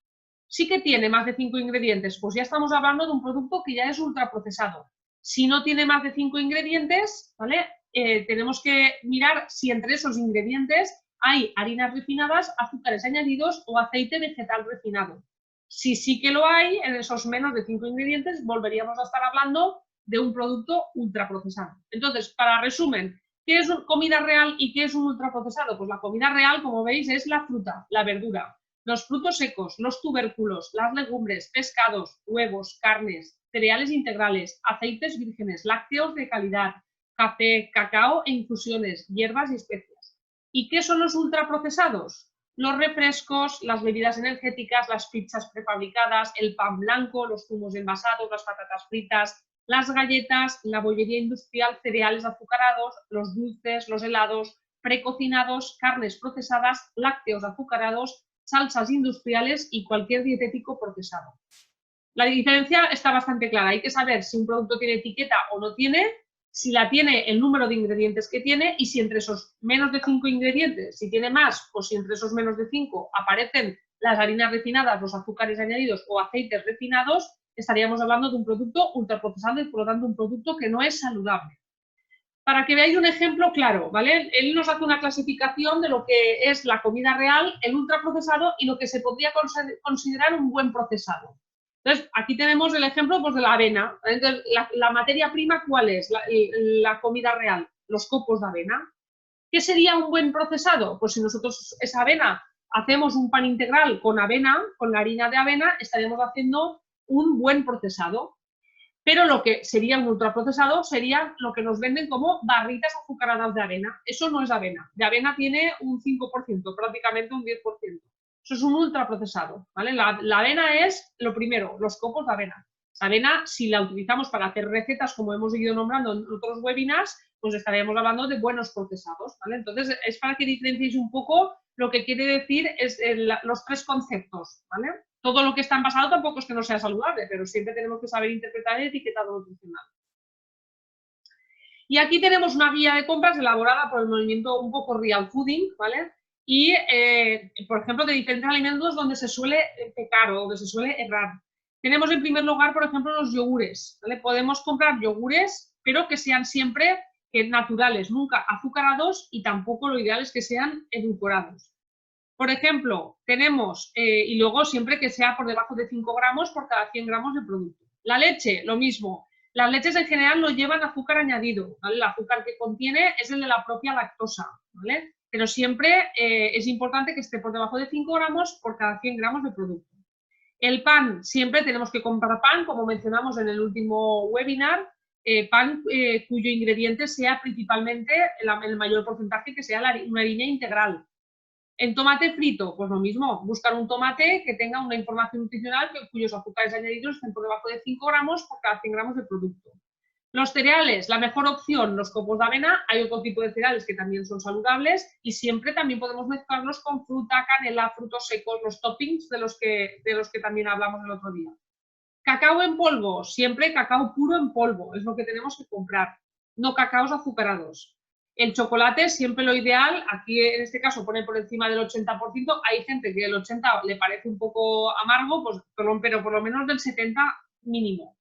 Sí que tiene más de 5 ingredientes, pues ya estamos hablando de un producto que ya es ultraprocesado. Si no tiene más de 5 ingredientes, ¿vale? Tenemos que mirar si entre esos ingredientes hay harinas refinadas, azúcares añadidos o aceite vegetal refinado. Si sí que lo hay, en esos menos de 5 ingredientes, volveríamos a estar hablando de un producto ultraprocesado. Entonces, para resumen, ¿qué es comida real y qué es un ultraprocesado? Pues la comida real, como veis, es la fruta, la verdura, los frutos secos, los tubérculos, las legumbres, pescados, huevos, carnes, cereales integrales, aceites vírgenes, lácteos de calidad, café, cacao e infusiones, hierbas y especias. ¿Y qué son los ultraprocesados? Los refrescos, las bebidas energéticas, las pizzas prefabricadas, el pan blanco, los zumos envasados, las patatas fritas, las galletas, la bollería industrial, cereales azucarados, los dulces, los helados, precocinados, carnes procesadas, lácteos azucarados, salsas industriales y cualquier dietético procesado. La diferencia está bastante clara. Hay que saber si un producto tiene etiqueta o no tiene, si la tiene, el número de ingredientes que tiene y si entre esos menos de 5 ingredientes, si tiene más o si entre esos menos de 5 aparecen las harinas refinadas, los azúcares añadidos o aceites refinados, estaríamos hablando de un producto ultraprocesado y por lo tanto un producto que no es saludable. Para que veáis un ejemplo claro, ¿vale? Él nos hace una clasificación de lo que es la comida real, el ultraprocesado y lo que se podría considerar un buen procesado. Entonces, aquí tenemos el ejemplo pues, de la avena. Entonces, la materia prima, ¿cuál es? La comida real, los copos de avena. ¿Qué sería un buen procesado? Pues si nosotros esa avena hacemos un pan integral con avena, con la harina de avena, estaríamos haciendo un buen procesado. Pero lo que sería un ultraprocesado sería lo que nos venden como barritas azucaradas de avena. Eso no es avena. De avena tiene un 5%, prácticamente un 10%. Eso es un ultraprocesado, ¿vale? La avena es lo primero, los copos de avena. La avena, si la utilizamos para hacer recetas, como hemos ido nombrando en otros webinars, pues estaríamos hablando de buenos procesados, ¿vale? Entonces, es para que diferenciéis un poco lo que quiere decir es los tres conceptos, ¿vale? Todo lo que está envasado tampoco es que no sea saludable, pero siempre tenemos que saber interpretar el etiquetado nutricional. Y aquí tenemos una guía de compras elaborada por el movimiento un poco Real Fooding, ¿vale? Y, por ejemplo, de diferentes alimentos donde se suele pecar o donde se suele errar. Tenemos en primer lugar, por ejemplo, los yogures, ¿vale? Podemos comprar yogures, pero que sean siempre naturales, nunca azucarados y tampoco lo ideal es que sean edulcorados. Por ejemplo, tenemos, y luego siempre que sea por debajo de 5 gramos por cada 100 gramos de producto. La leche, lo mismo. Las leches en general no llevan azúcar añadido, ¿vale? El azúcar que contiene es el de la propia lactosa, ¿vale? pero siempre es importante que esté por debajo de 5 gramos por cada 100 gramos de producto. El pan, siempre tenemos que comprar pan, como mencionamos en el último webinar, pan cuyo ingrediente sea principalmente el mayor porcentaje que sea una harina integral. En tomate frito, pues lo mismo, buscar un tomate que tenga una información nutricional cuyos azúcares añadidos estén por debajo de 5 gramos por cada 100 gramos de producto. Los cereales, la mejor opción, los copos de avena. Hay otro tipo de cereales que también son saludables y siempre también podemos mezclarlos con fruta, canela, frutos secos, los toppings de los que también hablamos el otro día. Cacao en polvo, siempre cacao puro en polvo, es lo que tenemos que comprar, no cacaos azucarados. El chocolate, siempre lo ideal, aquí en este caso pone por encima del 80%, hay gente que el 80% le parece un poco amargo, pues, pero por lo menos del 70% mínimo.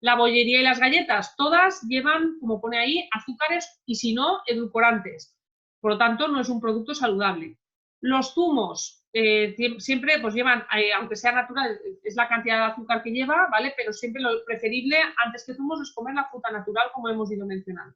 La bollería y las galletas, todas llevan, como pone ahí, azúcares y si no, edulcorantes. Por lo tanto, no es un producto saludable. Los zumos, siempre pues llevan, aunque sea natural, es la cantidad de azúcar que lleva, ¿vale? Pero siempre lo preferible antes que zumos es comer la fruta natural, como hemos ido mencionando.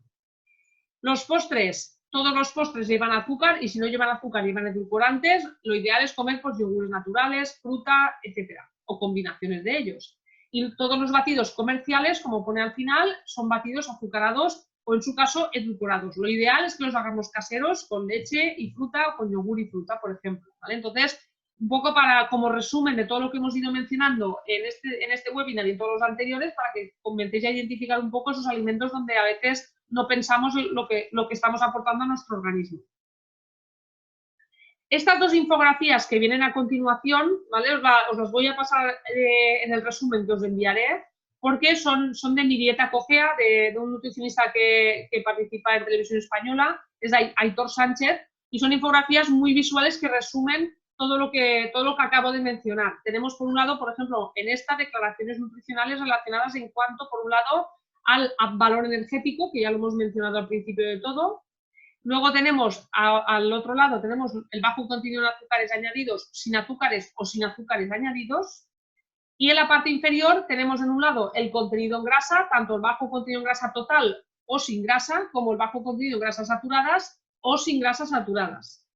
Los postres, todos los postres llevan azúcar y si no llevan azúcar, llevan edulcorantes. Lo ideal es comer pues, yogures naturales, fruta, etcétera, o combinaciones de ellos. Y todos los batidos comerciales, como pone al final, son batidos azucarados o en su caso edulcorados. Lo ideal es que los hagamos caseros con leche y fruta o con yogur y fruta, por ejemplo, ¿vale? Entonces, un poco como resumen de todo lo que hemos ido mencionando en este webinar y en todos los anteriores, para que comencéis a identificar un poco esos alimentos donde a veces no pensamos lo que estamos aportando a nuestro organismo. Estas dos infografías que vienen a continuación, ¿vale? Os las voy a pasar en el resumen que os enviaré, porque son de mi dieta cojea, de un nutricionista que participa en Televisión Española, es Aitor Sánchez, y son infografías muy visuales que resumen todo lo que acabo de mencionar. Tenemos por un lado, por ejemplo, en esta declaraciones nutricionales relacionadas en cuanto, por un lado, al valor energético, que ya lo hemos mencionado al principio de todo. Luego tenemos, al otro lado, tenemos el bajo contenido en azúcares añadidos, sin azúcares o sin azúcares añadidos. Y en la parte inferior tenemos en un lado el contenido en grasa, tanto el bajo contenido en grasa total o sin grasa, como el bajo contenido en grasas saturadas o sin grasas saturadas.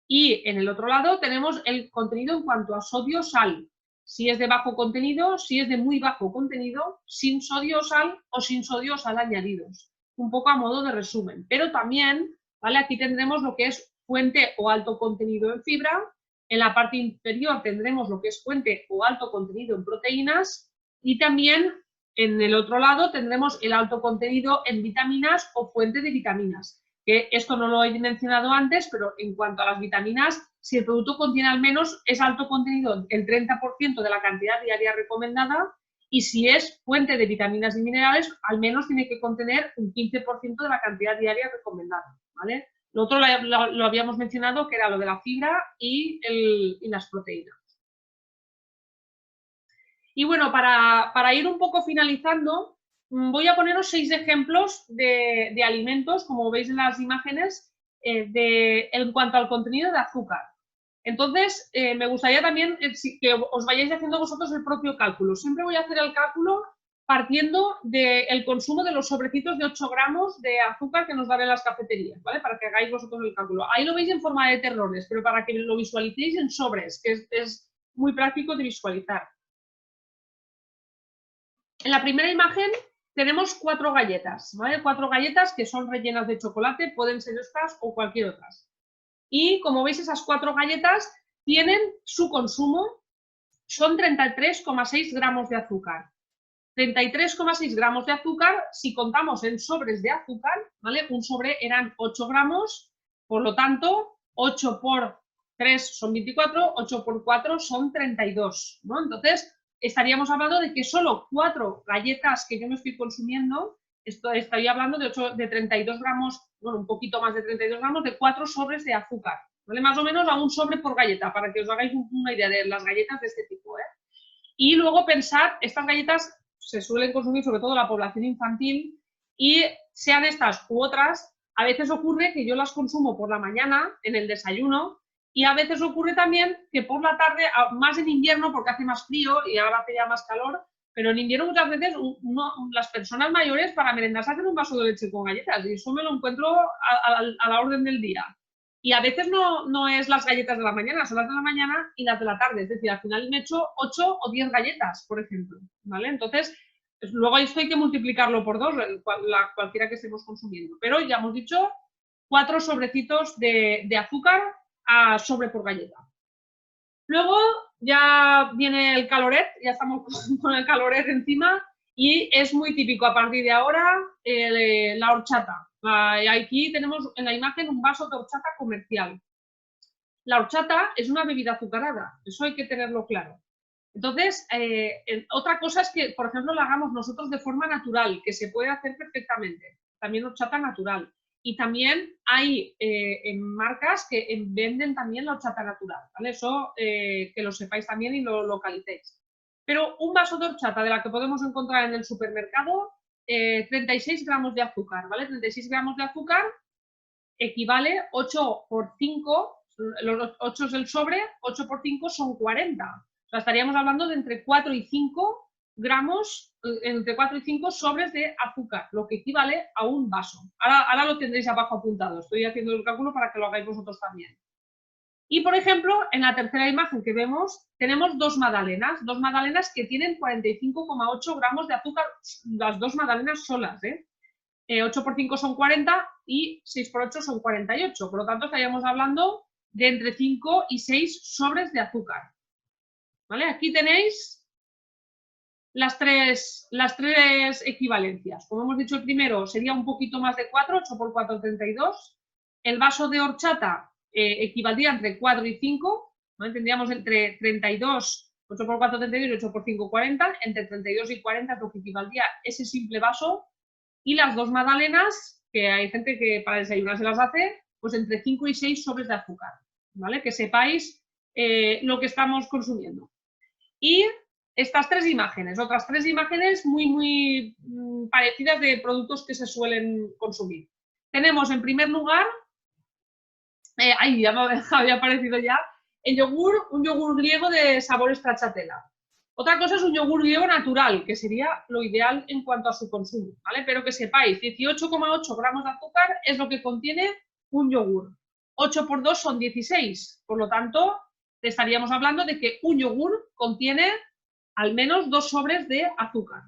Y en el otro lado tenemos el contenido en cuanto a sodio-sal, si es de bajo contenido, si es de muy bajo contenido, sin sodio o sal o sin sodio o sal añadidos. Un poco a modo de resumen. Pero también, ¿vale? Aquí tendremos lo que es fuente o alto contenido en fibra. En la parte inferior tendremos lo que es fuente o alto contenido en proteínas. Y también en el otro lado tendremos el alto contenido en vitaminas o fuente de vitaminas. Que esto no lo he mencionado antes, pero en cuanto a las vitaminas, si el producto contiene al menos es alto contenido el 30% de la cantidad diaria recomendada y si es fuente de vitaminas y minerales, al menos tiene que contener un 15% de la cantidad diaria recomendada, ¿vale? Lo otro lo habíamos mencionado, que era lo de la fibra y las proteínas. Y bueno, para ir un poco finalizando, voy a poneros 6 ejemplos de alimentos, como veis en las imágenes, en cuanto al contenido de azúcar. Entonces, me gustaría también que os vayáis haciendo vosotros el propio cálculo. Siempre voy a hacer el cálculo partiendo del consumo de los sobrecitos de 8 gramos de azúcar que nos dan en las cafeterías, ¿vale? Para que hagáis vosotros el cálculo. Ahí lo veis en forma de terrones, pero para que lo visualicéis en sobres, que es muy práctico de visualizar. En la primera imagen tenemos 4 galletas, ¿vale? 4 galletas que son rellenas de chocolate, pueden ser estas o cualquier otras. Y como veis, esas 4 galletas tienen su consumo, son 33,6 gramos de azúcar. 33,6 gramos de azúcar si contamos en sobres de azúcar, ¿vale? Un sobre eran 8 gramos, por lo tanto, 8 por 3 son 24, 8 por 4 son 32, ¿no? Entonces, estaríamos hablando de que solo 4 galletas que yo me estoy consumiendo, estaría hablando de 32 gramos, bueno, un poquito más de 32 gramos, de 4 sobres de azúcar, ¿vale? Más o menos a un sobre por galleta, para que os hagáis una idea de las galletas de este tipo, ¿eh? Y luego pensad, estas galletas se suelen consumir sobre todo la población infantil y sean estas u otras, a veces ocurre que yo las consumo por la mañana en el desayuno y a veces ocurre también que por la tarde, más en invierno porque hace más frío y ahora hace ya más calor, pero en invierno muchas veces las personas mayores para merendar se hacen un vaso de leche con galletas y eso me lo encuentro a la orden del día. Y a veces no es las galletas de la mañana, son las de la mañana y las de la tarde. Es decir, al final me he hecho 8 o 10 galletas, por ejemplo, ¿vale? Entonces, luego esto hay que multiplicarlo por 2, cualquiera que estemos consumiendo. Pero ya hemos dicho 4 sobrecitos de azúcar a sobre por galleta. Luego ya viene el caloret, ya estamos con el caloret encima y es muy típico a partir de ahora la horchata. Aquí tenemos en la imagen un vaso de horchata comercial. La horchata es una bebida azucarada, eso hay que tenerlo claro. Entonces, otra cosa es que, por ejemplo, la hagamos nosotros de forma natural, que se puede hacer perfectamente. También horchata natural. Y también hay marcas que venden también la horchata natural, ¿vale? Eso que lo sepáis también y lo localicéis. Pero un vaso de horchata de la que podemos encontrar en el supermercado, 36 gramos de azúcar, ¿vale? 36 gramos de azúcar equivale 8 por 5, los 8 es el sobre, 8 por 5 son 40. O sea, estaríamos hablando de entre 4 y 5 gramos, entre 4 y 5 sobres de azúcar, lo que equivale a un vaso. Ahora lo tendréis abajo apuntado, estoy haciendo el cálculo para que lo hagáis vosotros también. Y, por ejemplo, en la tercera imagen que vemos, tenemos dos magdalenas que tienen 45,8 gramos de azúcar, las dos magdalenas solas, 8 por 5 son 40 y 6 por 8 son 48. Por lo tanto, estaríamos hablando de entre 5 y 6 sobres de azúcar. ¿Vale? Aquí tenéis las tres equivalencias. Como hemos dicho, el primero sería un poquito más de 4, 8 por 4, 32. El vaso de horchata equivaldría entre 4 y 5. ¿Vale? Tendríamos entre 32, 8 por 4, 32 y 8 por 5, 40. Entre 32 y 40 es lo que equivaldría ese simple vaso. Y las dos magdalenas, que hay gente que para desayunar se las hace, pues entre 5 y 6 sobres de azúcar, ¿vale? Que sepáis lo que estamos consumiendo. Y estas tres imágenes, otras tres imágenes muy parecidas de productos que se suelen consumir. Tenemos en primer lugar, ahí ya me había aparecido ya, el yogur, un yogur griego de sabor stracciatella. Otra cosa es un yogur griego natural, que sería lo ideal en cuanto a su consumo, ¿vale? Pero que sepáis, 18,8 gramos de azúcar es lo que contiene un yogur. 8 por 2 son 16, por lo tanto, estaríamos hablando de que un yogur contiene al menos 2 sobres de azúcar.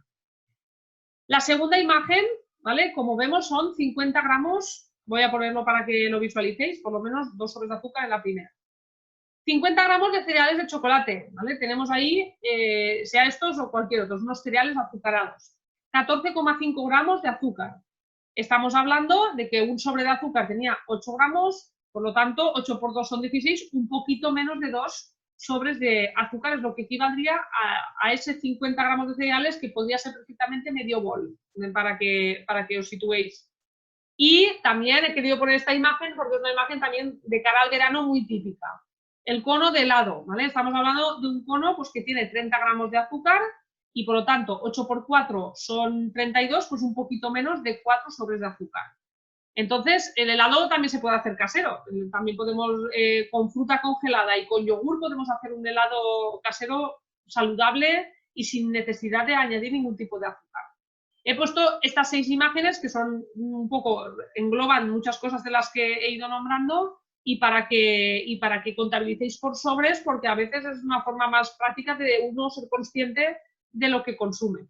La segunda imagen, ¿vale? Como vemos, son 50 gramos, voy a ponerlo para que lo visualicéis, por lo menos 2 sobres de azúcar en la primera. 50 gramos de cereales de chocolate, ¿vale? Tenemos ahí, sea estos o cualquier otro, unos cereales azucarados. 14,5 gramos de azúcar. Estamos hablando de que un sobre de azúcar tenía 8 gramos, por lo tanto, 8 por 2 son 16, un poquito menos de 2 sobres de azúcar es lo que equivaldría a ese 50 gramos de cereales que podría ser perfectamente medio bol, para que os situéis. Y también he querido poner esta imagen porque es una imagen también de cara al verano muy típica. El cono de helado, ¿vale? Estamos hablando de un cono pues, que tiene 30 gramos de azúcar y por lo tanto 8 por 4 son 32, pues un poquito menos de 4 sobres de azúcar. Entonces, el helado también se puede hacer casero. También podemos, con fruta congelada y con yogur, podemos hacer un helado casero saludable y sin necesidad de añadir ningún tipo de azúcar. He puesto estas 6 imágenes que son un poco, engloban muchas cosas de las que he ido nombrando y para que contabilicéis por sobres, porque a veces es una forma más práctica de uno ser consciente de lo que consume.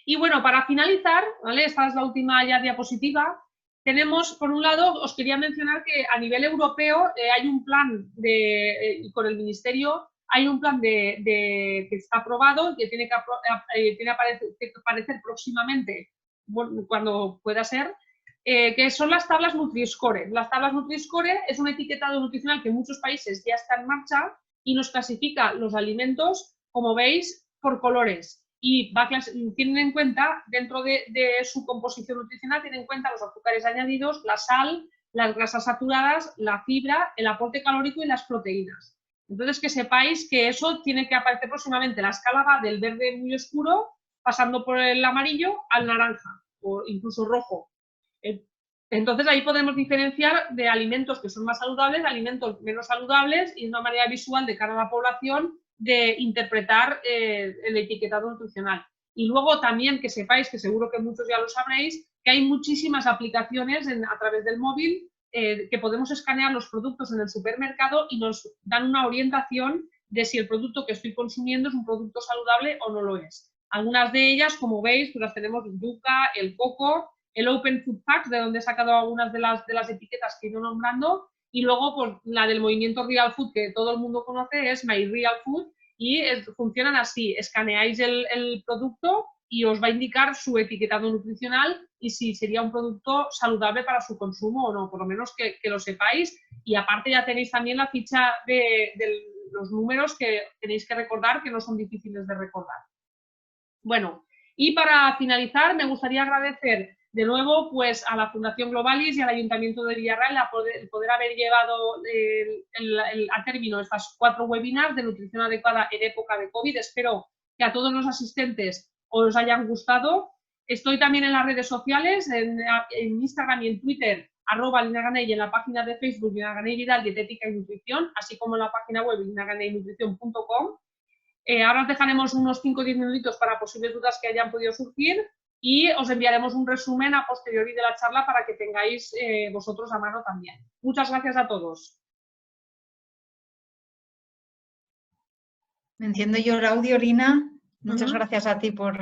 Y bueno, para finalizar, ¿vale? Esta es la última ya diapositiva. Tenemos, por un lado, os quería mencionar que a nivel europeo hay un plan y con el Ministerio hay un plan que está aprobado y que tiene que aparecer próximamente, bueno, cuando pueda ser, que son las tablas Nutri-Score. Las tablas Nutri-Score es un etiquetado nutricional que en muchos países ya está en marcha y nos clasifica los alimentos, como veis, por colores. Y tienen en cuenta, dentro de su composición nutricional, tienen en cuenta los azúcares añadidos, la sal, las grasas saturadas, la fibra, el aporte calórico y las proteínas. Entonces, que sepáis que eso tiene que aparecer próximamente. La escala va del verde muy oscuro, pasando por el amarillo, al naranja, o incluso rojo. Entonces, ahí podemos diferenciar de alimentos que son más saludables, de alimentos menos saludables, y de una manera visual de cara a la población, de interpretar el etiquetado nutricional. Y luego también que sepáis, que seguro que muchos ya lo sabréis, que hay muchísimas aplicaciones a través del móvil que podemos escanear los productos en el supermercado y nos dan una orientación de si el producto que estoy consumiendo es un producto saludable o no lo es. Algunas de ellas, como veis, pues las tenemos el yuca, el coco, el Open Food Pack, de donde he sacado algunas de las etiquetas que he ido nombrando, y luego pues la del movimiento Real Food, que todo el mundo conoce, es My Real Food, y funcionan así: escaneáis el producto y os va a indicar su etiquetado nutricional y si sería un producto saludable para su consumo o no, por lo menos que lo sepáis. Y aparte ya tenéis también la ficha de los números que tenéis que recordar, que no son difíciles de recordar. Bueno, y para finalizar me gustaría agradecer de nuevo pues a la Fundación Globalis y al Ayuntamiento de Villarreal el poder haber llevado a término estas 4 webinars de nutrición adecuada en época de COVID. Espero que a todos los asistentes os hayan gustado. Estoy también en las redes sociales, en Instagram y en Twitter, @LinaGanell, y en la página de Facebook Lina Ganell Vidal, Dietética y Nutrición, así como en la página web linaganellnutrición.com. Ahora os dejaremos unos 5 o 10 minutitos para posibles dudas que hayan podido surgir y os enviaremos un resumen a posteriori de la charla para que tengáis vosotros a mano también. Muchas gracias a todos. Enciendo yo el audio, Lina. Muchas gracias a ti por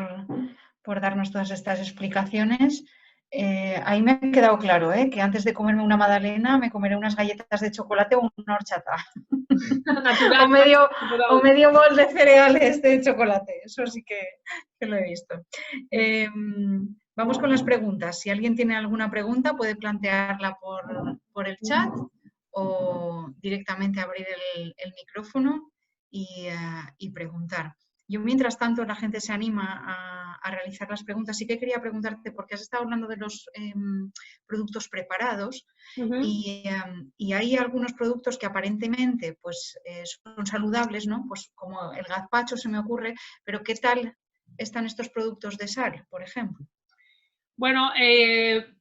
darnos todas estas explicaciones. Ahí me ha quedado claro, que antes de comerme una magdalena me comeré unas galletas de chocolate o una horchata. Natural, o medio bol de cereales de chocolate. Eso sí que lo he visto. Vamos con las preguntas. Si alguien tiene alguna pregunta puede plantearla por el chat o directamente abrir el micrófono y preguntar. Yo, mientras tanto, la gente se anima a realizar las preguntas. Sí que quería preguntarte, porque has estado hablando de los productos preparados y hay algunos productos que aparentemente pues, son saludables, ¿no? Pues como el gazpacho se me ocurre, pero ¿qué tal están estos productos de sal, por ejemplo? Bueno,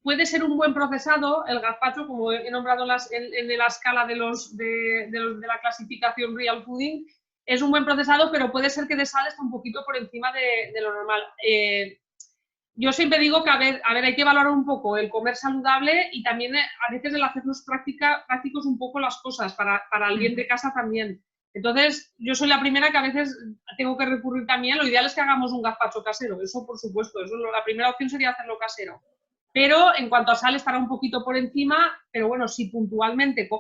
puede ser un buen procesado el gazpacho, como he nombrado en la escala de la clasificación Real Fooding. Es un buen procesado, pero puede ser que de sal está un poquito por encima de lo normal. Yo siempre digo que, a ver, hay que valorar un poco el comer saludable y también a veces el hacernos prácticos un poco las cosas, para alguien de casa también. Entonces, yo soy la primera que a veces tengo que recurrir también. Lo ideal es que hagamos un gazpacho casero, eso por supuesto, la primera opción sería hacerlo casero. Pero en cuanto a sal estará un poquito por encima, pero bueno, si puntualmente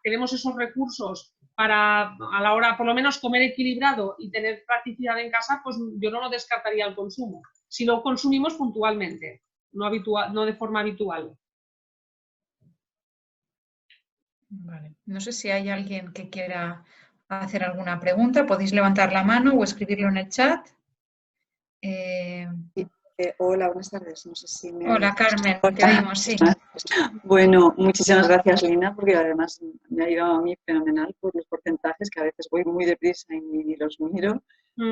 tenemos esos recursos para a la hora, por lo menos, comer equilibrado y tener practicidad en casa, pues yo no lo descartaría el consumo. Si lo consumimos puntualmente, no de forma habitual. Vale. No sé si hay alguien que quiera hacer alguna pregunta. Podéis levantar la mano o escribirlo en el chat. Hola, buenas tardes. No sé si Hola, Carmen, te oímos, sí. Bueno, muchísimas gracias, Lina, porque además me ha ayudado a mí fenomenal por los porcentajes, que a veces voy muy deprisa y ni los miro.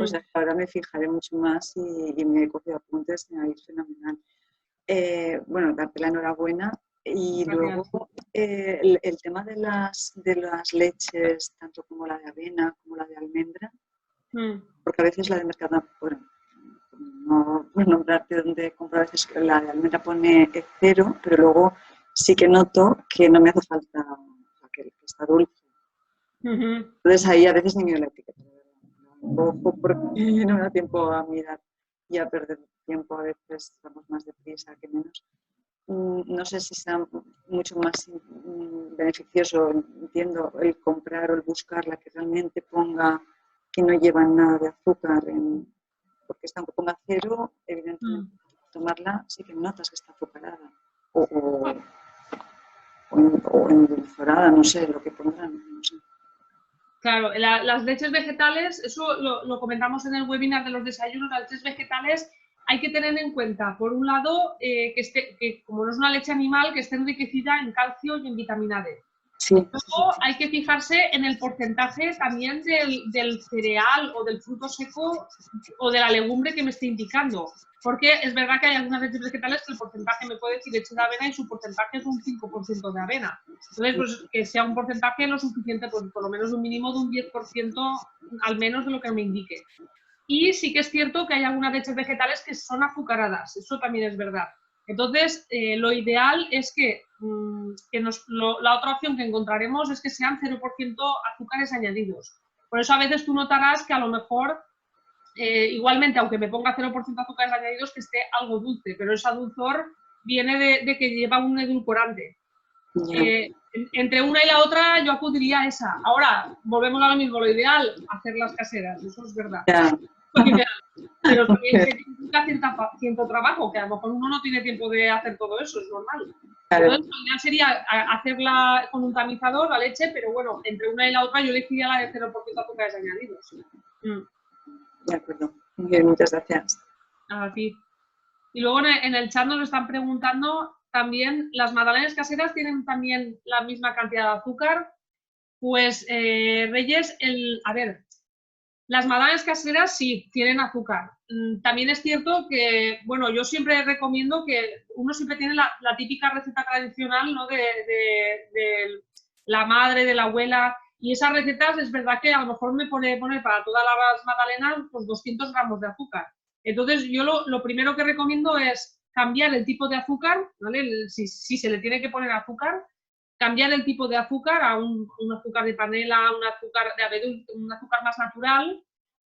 O sea, ahora me fijaré mucho más y me he cogido apuntes, me ha ido fenomenal. Bueno, darte la enhorabuena. Y Gracias. luego el tema de las leches, tanto como la de avena como la de almendra, porque a veces la de mercado, bueno, no por nombrarte dónde compro, a veces la de almendra pone 0, pero luego sí que noto que no me hace falta, que está dulce. Entonces ahí a veces ni miro la etiqueta. Ojo, porque no me da tiempo a mirar y a perder tiempo. A veces vamos más deprisa que menos. No sé si sea mucho más beneficioso, entiendo, el comprar o el buscar la que realmente ponga que no lleva nada de azúcar, porque aunque ponga 0, evidentemente tomarla sí que notas que está azucarada o endulzorada, no sé, lo que pondrán, no sé. Claro, las leches vegetales, eso lo comentamos en el webinar de los desayunos. Las leches vegetales hay que tener en cuenta, por un lado, que como no es una leche animal, que esté enriquecida en calcio y en vitamina D. Sí. Luego hay que fijarse en el porcentaje también del cereal o del fruto seco o de la legumbre que me esté indicando. Porque es verdad que hay algunas leches vegetales que el porcentaje me puede decir leche de avena y su porcentaje es un 5% de avena. Entonces, pues que sea un porcentaje lo suficiente, pues, por lo menos un mínimo de un 10% al menos de lo que me indique. Y sí que es cierto que hay algunas leches vegetales que son azucaradas, eso también es verdad. Entonces, lo ideal es que la otra opción que encontraremos es que sean 0% azúcares añadidos. Por eso a veces tú notarás que a lo mejor, igualmente, aunque me ponga 0% azúcares añadidos, que esté algo dulce, pero ese dulzor viene de que lleva un edulcorante. Entre una y la otra yo acudiría a esa. Ahora, volvemos a lo mismo, lo ideal, hacerlas caseras, eso es verdad. Pero también se implica cierto trabajo, que a lo mejor uno no tiene tiempo de hacer todo eso, es normal. Entonces, lo ideal sería hacerla con un tamizador, la leche, pero bueno, entre una y la otra yo elegiría la de 0% azúcares añadidos. De acuerdo. Muy bien, muchas gracias. Así. Y luego en el chat nos están preguntando también, ¿las magdalenas caseras tienen también la misma cantidad de azúcar? Pues, Reyes, a ver, las magdalenas caseras sí, tienen azúcar. También es cierto que, bueno, yo siempre recomiendo que uno siempre tiene la típica receta tradicional, ¿no? de la madre, de la abuela, y esas recetas es verdad que a lo mejor me pone poner para todas las magdalenas pues 200 gramos de azúcar. Entonces yo lo primero que recomiendo es cambiar el tipo de azúcar, ¿vale? Si se le tiene que poner azúcar, cambiar el tipo de azúcar a un azúcar de panela, un azúcar de abedul, un azúcar más natural,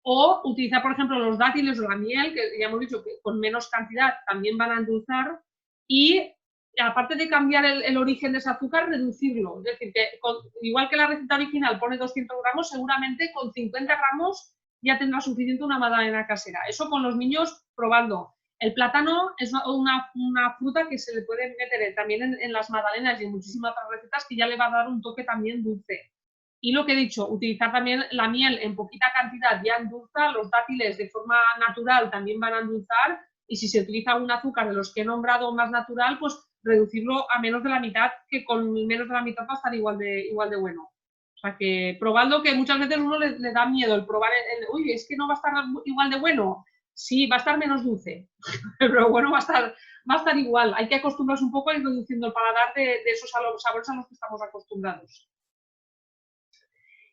o utilizar, por ejemplo, los dátiles o la miel, que ya hemos dicho que con menos cantidad también van a endulzar, y aparte de cambiar el origen de ese azúcar, reducirlo. Es decir, que igual que la receta original pone 200 gramos, seguramente con 50 gramos ya tendrá suficiente una magdalena casera. Eso con los niños probando. El plátano es una fruta que se le puede meter también en las magdalenas y en muchísimas otras recetas, que ya le va a dar un toque también dulce. Y lo que he dicho, utilizar también la miel en poquita cantidad ya endulza, los dátiles de forma natural también van a endulzar, y si se utiliza un azúcar de los que he nombrado más natural, pues reducirlo a menos de la mitad, que con menos de la mitad va a estar igual de bueno. O sea que probando, que muchas veces uno le da miedo el probar, uy, es que no va a estar igual de bueno. Sí, va a estar menos dulce, pero bueno, va a estar igual. Hay que acostumbrarse un poco a ir reduciendo el paladar de esos sabores a los que estamos acostumbrados.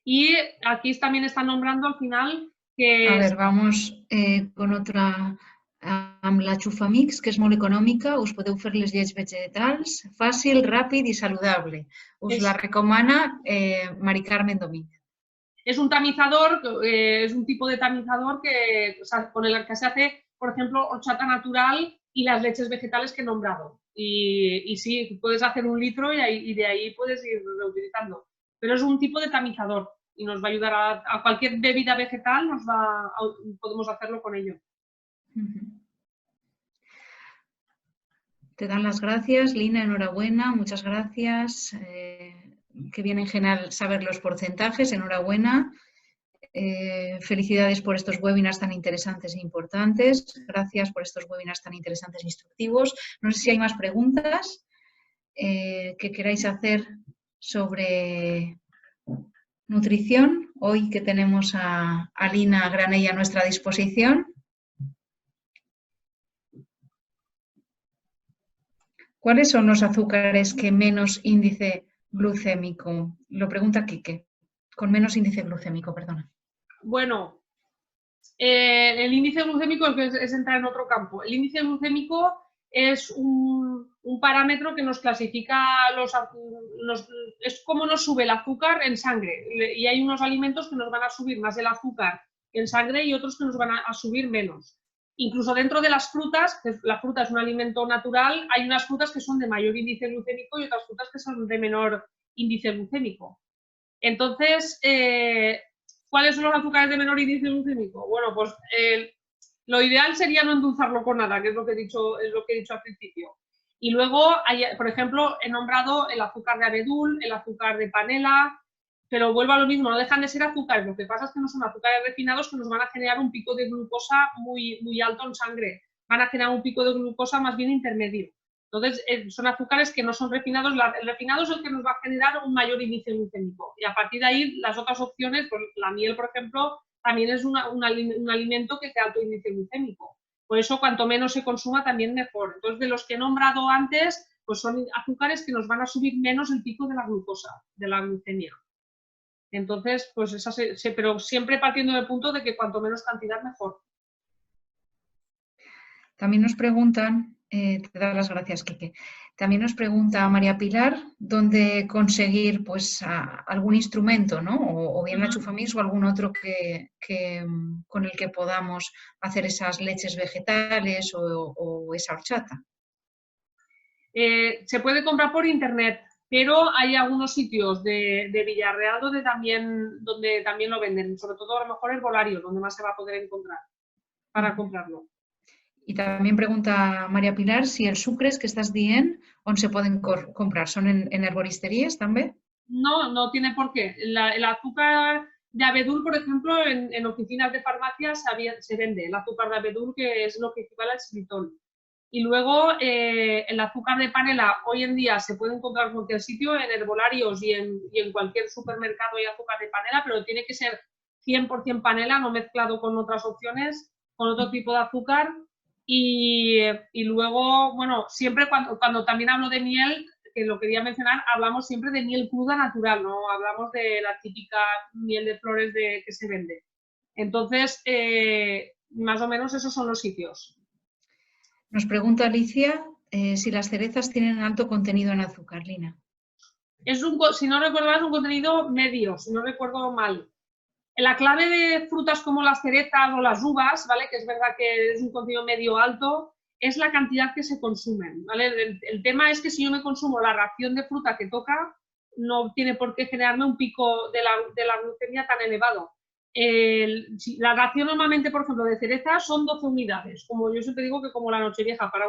Y aquí también están nombrando al final que... A ver, vamos con otra, amb la Xufamix, que és molt econòmica, us podeu fer les llets vegetals, fàcil, ràpid i saludable. Us la recomana Mari Carmen Domínguez. Es un tamizador, es un tipo de tamizador con el que se hace, por ejemplo, horchata natural y las leches vegetales que he nombrado. Y sí, puedes hacer 1 litro y de ahí puedes ir reutilizando. Pero es un tipo de tamizador y nos va a ayudar a cualquier bebida vegetal, podemos hacerlo con ello. Te dan las gracias, Lina, enhorabuena, muchas gracias. Qué bien en general saber los porcentajes, enhorabuena. Felicidades por estos webinars tan interesantes e importantes. Gracias por estos webinars tan interesantes e instructivos. No sé si hay más preguntas que queráis hacer sobre nutrición, hoy que tenemos a Lina Granella a nuestra disposición. ¿Cuáles son los azúcares que menos índice glucémico? Lo pregunta Quique. Con menos índice glucémico, perdona. Bueno, el índice glucémico es entrar en otro campo. El índice glucémico es un parámetro que nos clasifica es como nos sube el azúcar en sangre, y hay unos alimentos que nos van a subir más el azúcar en sangre y otros que nos van a subir menos. Incluso dentro de las frutas, que la fruta es un alimento natural, hay unas frutas que son de mayor índice glucémico y otras frutas que son de menor índice glucémico. Entonces, ¿cuáles son los azúcares de menor índice glucémico? Bueno, pues lo ideal sería no endulzarlo con nada, que es lo que he dicho al principio. Y luego, por ejemplo, he nombrado el azúcar de abedul, el azúcar de panela, pero vuelvo a lo mismo, no dejan de ser azúcares. Lo que pasa es que no son azúcares refinados que nos van a generar un pico de glucosa muy, muy alto en sangre. Van a generar un pico de glucosa más bien intermedio. Entonces, son azúcares que no son refinados. El refinado es el que nos va a generar un mayor índice glucémico. Y a partir de ahí, las otras opciones, pues la miel, por ejemplo, también es un alimento que tiene alto índice glucémico. Por eso, cuanto menos se consuma, también mejor. Entonces, de los que he nombrado antes, pues son azúcares que nos van a subir menos el pico de la glucosa, de la glucemia. Entonces, pues pero siempre partiendo del punto de que cuanto menos cantidad, mejor. También nos preguntan Te doy las gracias, Quique. También nos pregunta María Pilar dónde conseguir pues algún instrumento, ¿no? O bien la Chufamix o algún otro con el que podamos hacer esas leches vegetales o esa horchata. Se puede comprar por internet, pero hay algunos sitios de Villarreal donde también lo venden, sobre todo a lo mejor Herbolario, donde más se va a poder encontrar para comprarlo. Y también pregunta María Pilar si els sucres que estás dient on se pueden comprar. ¿Son en herboristerías también? No, no tiene por qué. El azúcar de abedul, por ejemplo, en oficinas de farmacias se vende el azúcar de abedul, que es lo que equivale al xilitol. Y luego el azúcar de panela hoy en día se puede encontrar en cualquier sitio, en herbolarios y en cualquier supermercado hay azúcar de panela, pero tiene que ser 100% panela, no mezclado con otras opciones, con otro tipo de azúcar. Y luego, bueno, siempre cuando también hablo de miel, que lo quería mencionar, hablamos siempre de miel cruda natural, no hablamos de la típica miel de flores que se vende. Entonces, más o menos esos son los sitios. Nos pregunta Alicia si las cerezas tienen alto contenido en azúcar, Lina. Si no recuerdo mal, es un contenido medio, si no recuerdo mal. La clave de frutas como las cerezas o las uvas, ¿vale? Que es verdad que es un contenido medio alto, es la cantidad que se consumen, ¿vale? El tema es que si yo me consumo la ración de fruta que toca, no tiene por qué generarme un pico de la glucemia tan elevado. La ración normalmente, por ejemplo, de cerezas son 12 unidades, como yo siempre digo que como la Nochevieja, para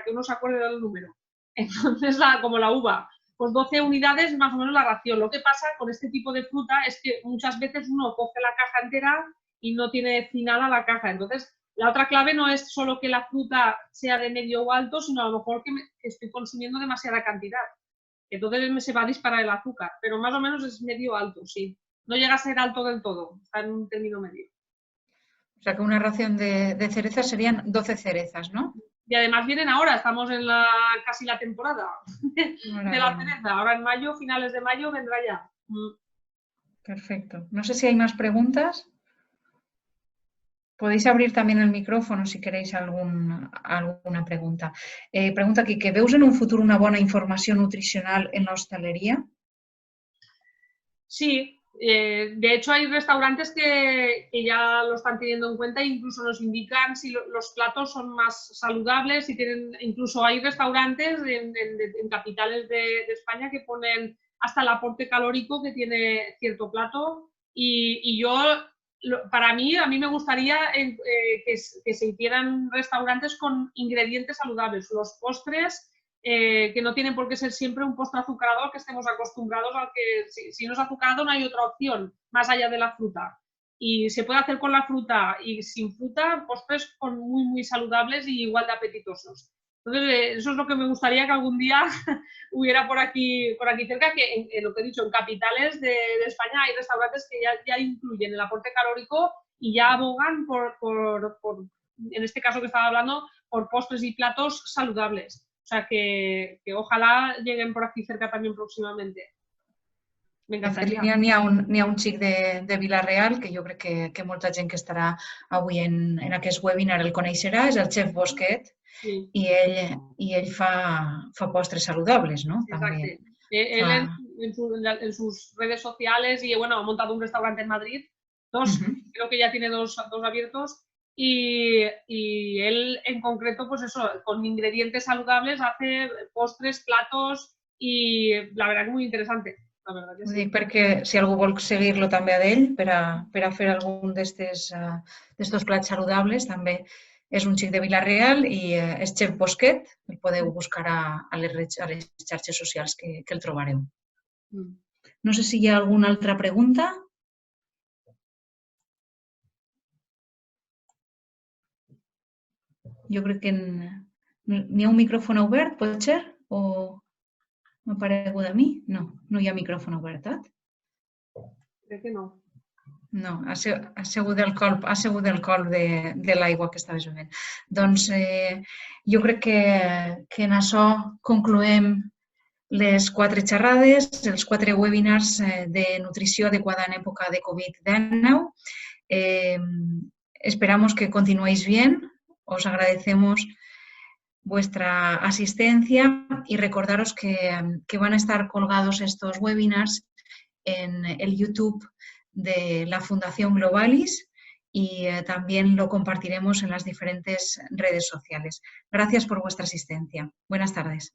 que uno se acuerde del número. Entonces, como la uva, pues 12 unidades más o menos la ración. Lo que pasa con este tipo de fruta es que muchas veces uno coge la caja entera y no tiene finada la caja. Entonces, la otra clave no es solo que la fruta sea de medio o alto, sino a lo mejor que estoy consumiendo demasiada cantidad. Entonces se va a disparar el azúcar, pero más o menos es medio alto, sí. No llega a ser alto del todo, está en un término medio. O sea que una ración de cerezas serían 12 cerezas, ¿no? Y además vienen ahora, estamos en casi la temporada de la cereza. Ahora en mayo, finales de mayo, vendrá ya. Perfecto. No sé si hay más preguntas. Podéis abrir también el micrófono si queréis alguna pregunta. Pregunta aquí, ¿que veus en un futuro una buena información nutricional en la hostelería? Sí. De hecho, hay restaurantes que ya lo están teniendo en cuenta e incluso nos indican si los platos son más saludables. Incluso hay restaurantes en capitales de España que ponen hasta el aporte calórico que tiene cierto plato. Y para mí, a mí me gustaría que se hicieran restaurantes con ingredientes saludables. Los postres, que no tienen por qué ser siempre un postre azucarado al que estemos acostumbrados, al que si no es azucarado no hay otra opción más allá de la fruta. Y se puede hacer con la fruta y sin fruta, postres muy, muy saludables y igual de apetitosos. Entonces, eso es lo que me gustaría que algún día hubiera por aquí cerca, que en lo que he dicho, en capitales de España hay restaurantes que ya incluyen el aporte calórico y ya abogan por, en este caso que estaba hablando, por postres y platos saludables. O sea, que ojalá lleguen por aquí cerca también próximamente. Me encantaría. N'hi ha un xic de Vila-real, que jo crec que molta gent que estarà avui en aquest webinar el coneixerà, és el chef Bosquet, sí. i ell fa postres saludables, ¿no? Exacte. Él en sus redes sociales y bueno, ha montado un restaurante en Madrid, creo que ya tiene dos abiertos. Y él en concreto, pues eso, con ingredientes saludables hace postres, platos y la verdad que muy interesante. La verdad que sí. Dic perquè si algú vol seguir-lo també a d'ell per a fer algun d'estos plats saludables, també és un xic de Vila-real i és Chef Bosquet, el podeu buscar a les xarxes socials que el trobareu. No sé si hi ha alguna altra pregunta. Jo crec que n'hi ha un micròfon obert, pot ser? O m'ha aparegut a mi? No, no hi ha micròfon obert. Crec que no. No, ha sigut el colp de l'aigua que estaves bevent. Doncs jo crec que en això concloem les 4 xerrades, els 4 webinars de nutrició adecuada en època de Covid-19. Esperamos que continuéis bien. Os agradecemos vuestra asistencia y recordaros que van a estar colgados estos webinars en el YouTube de la Fundación Globalis y también lo compartiremos en las diferentes redes sociales. Gracias por vuestra asistencia. Buenas tardes.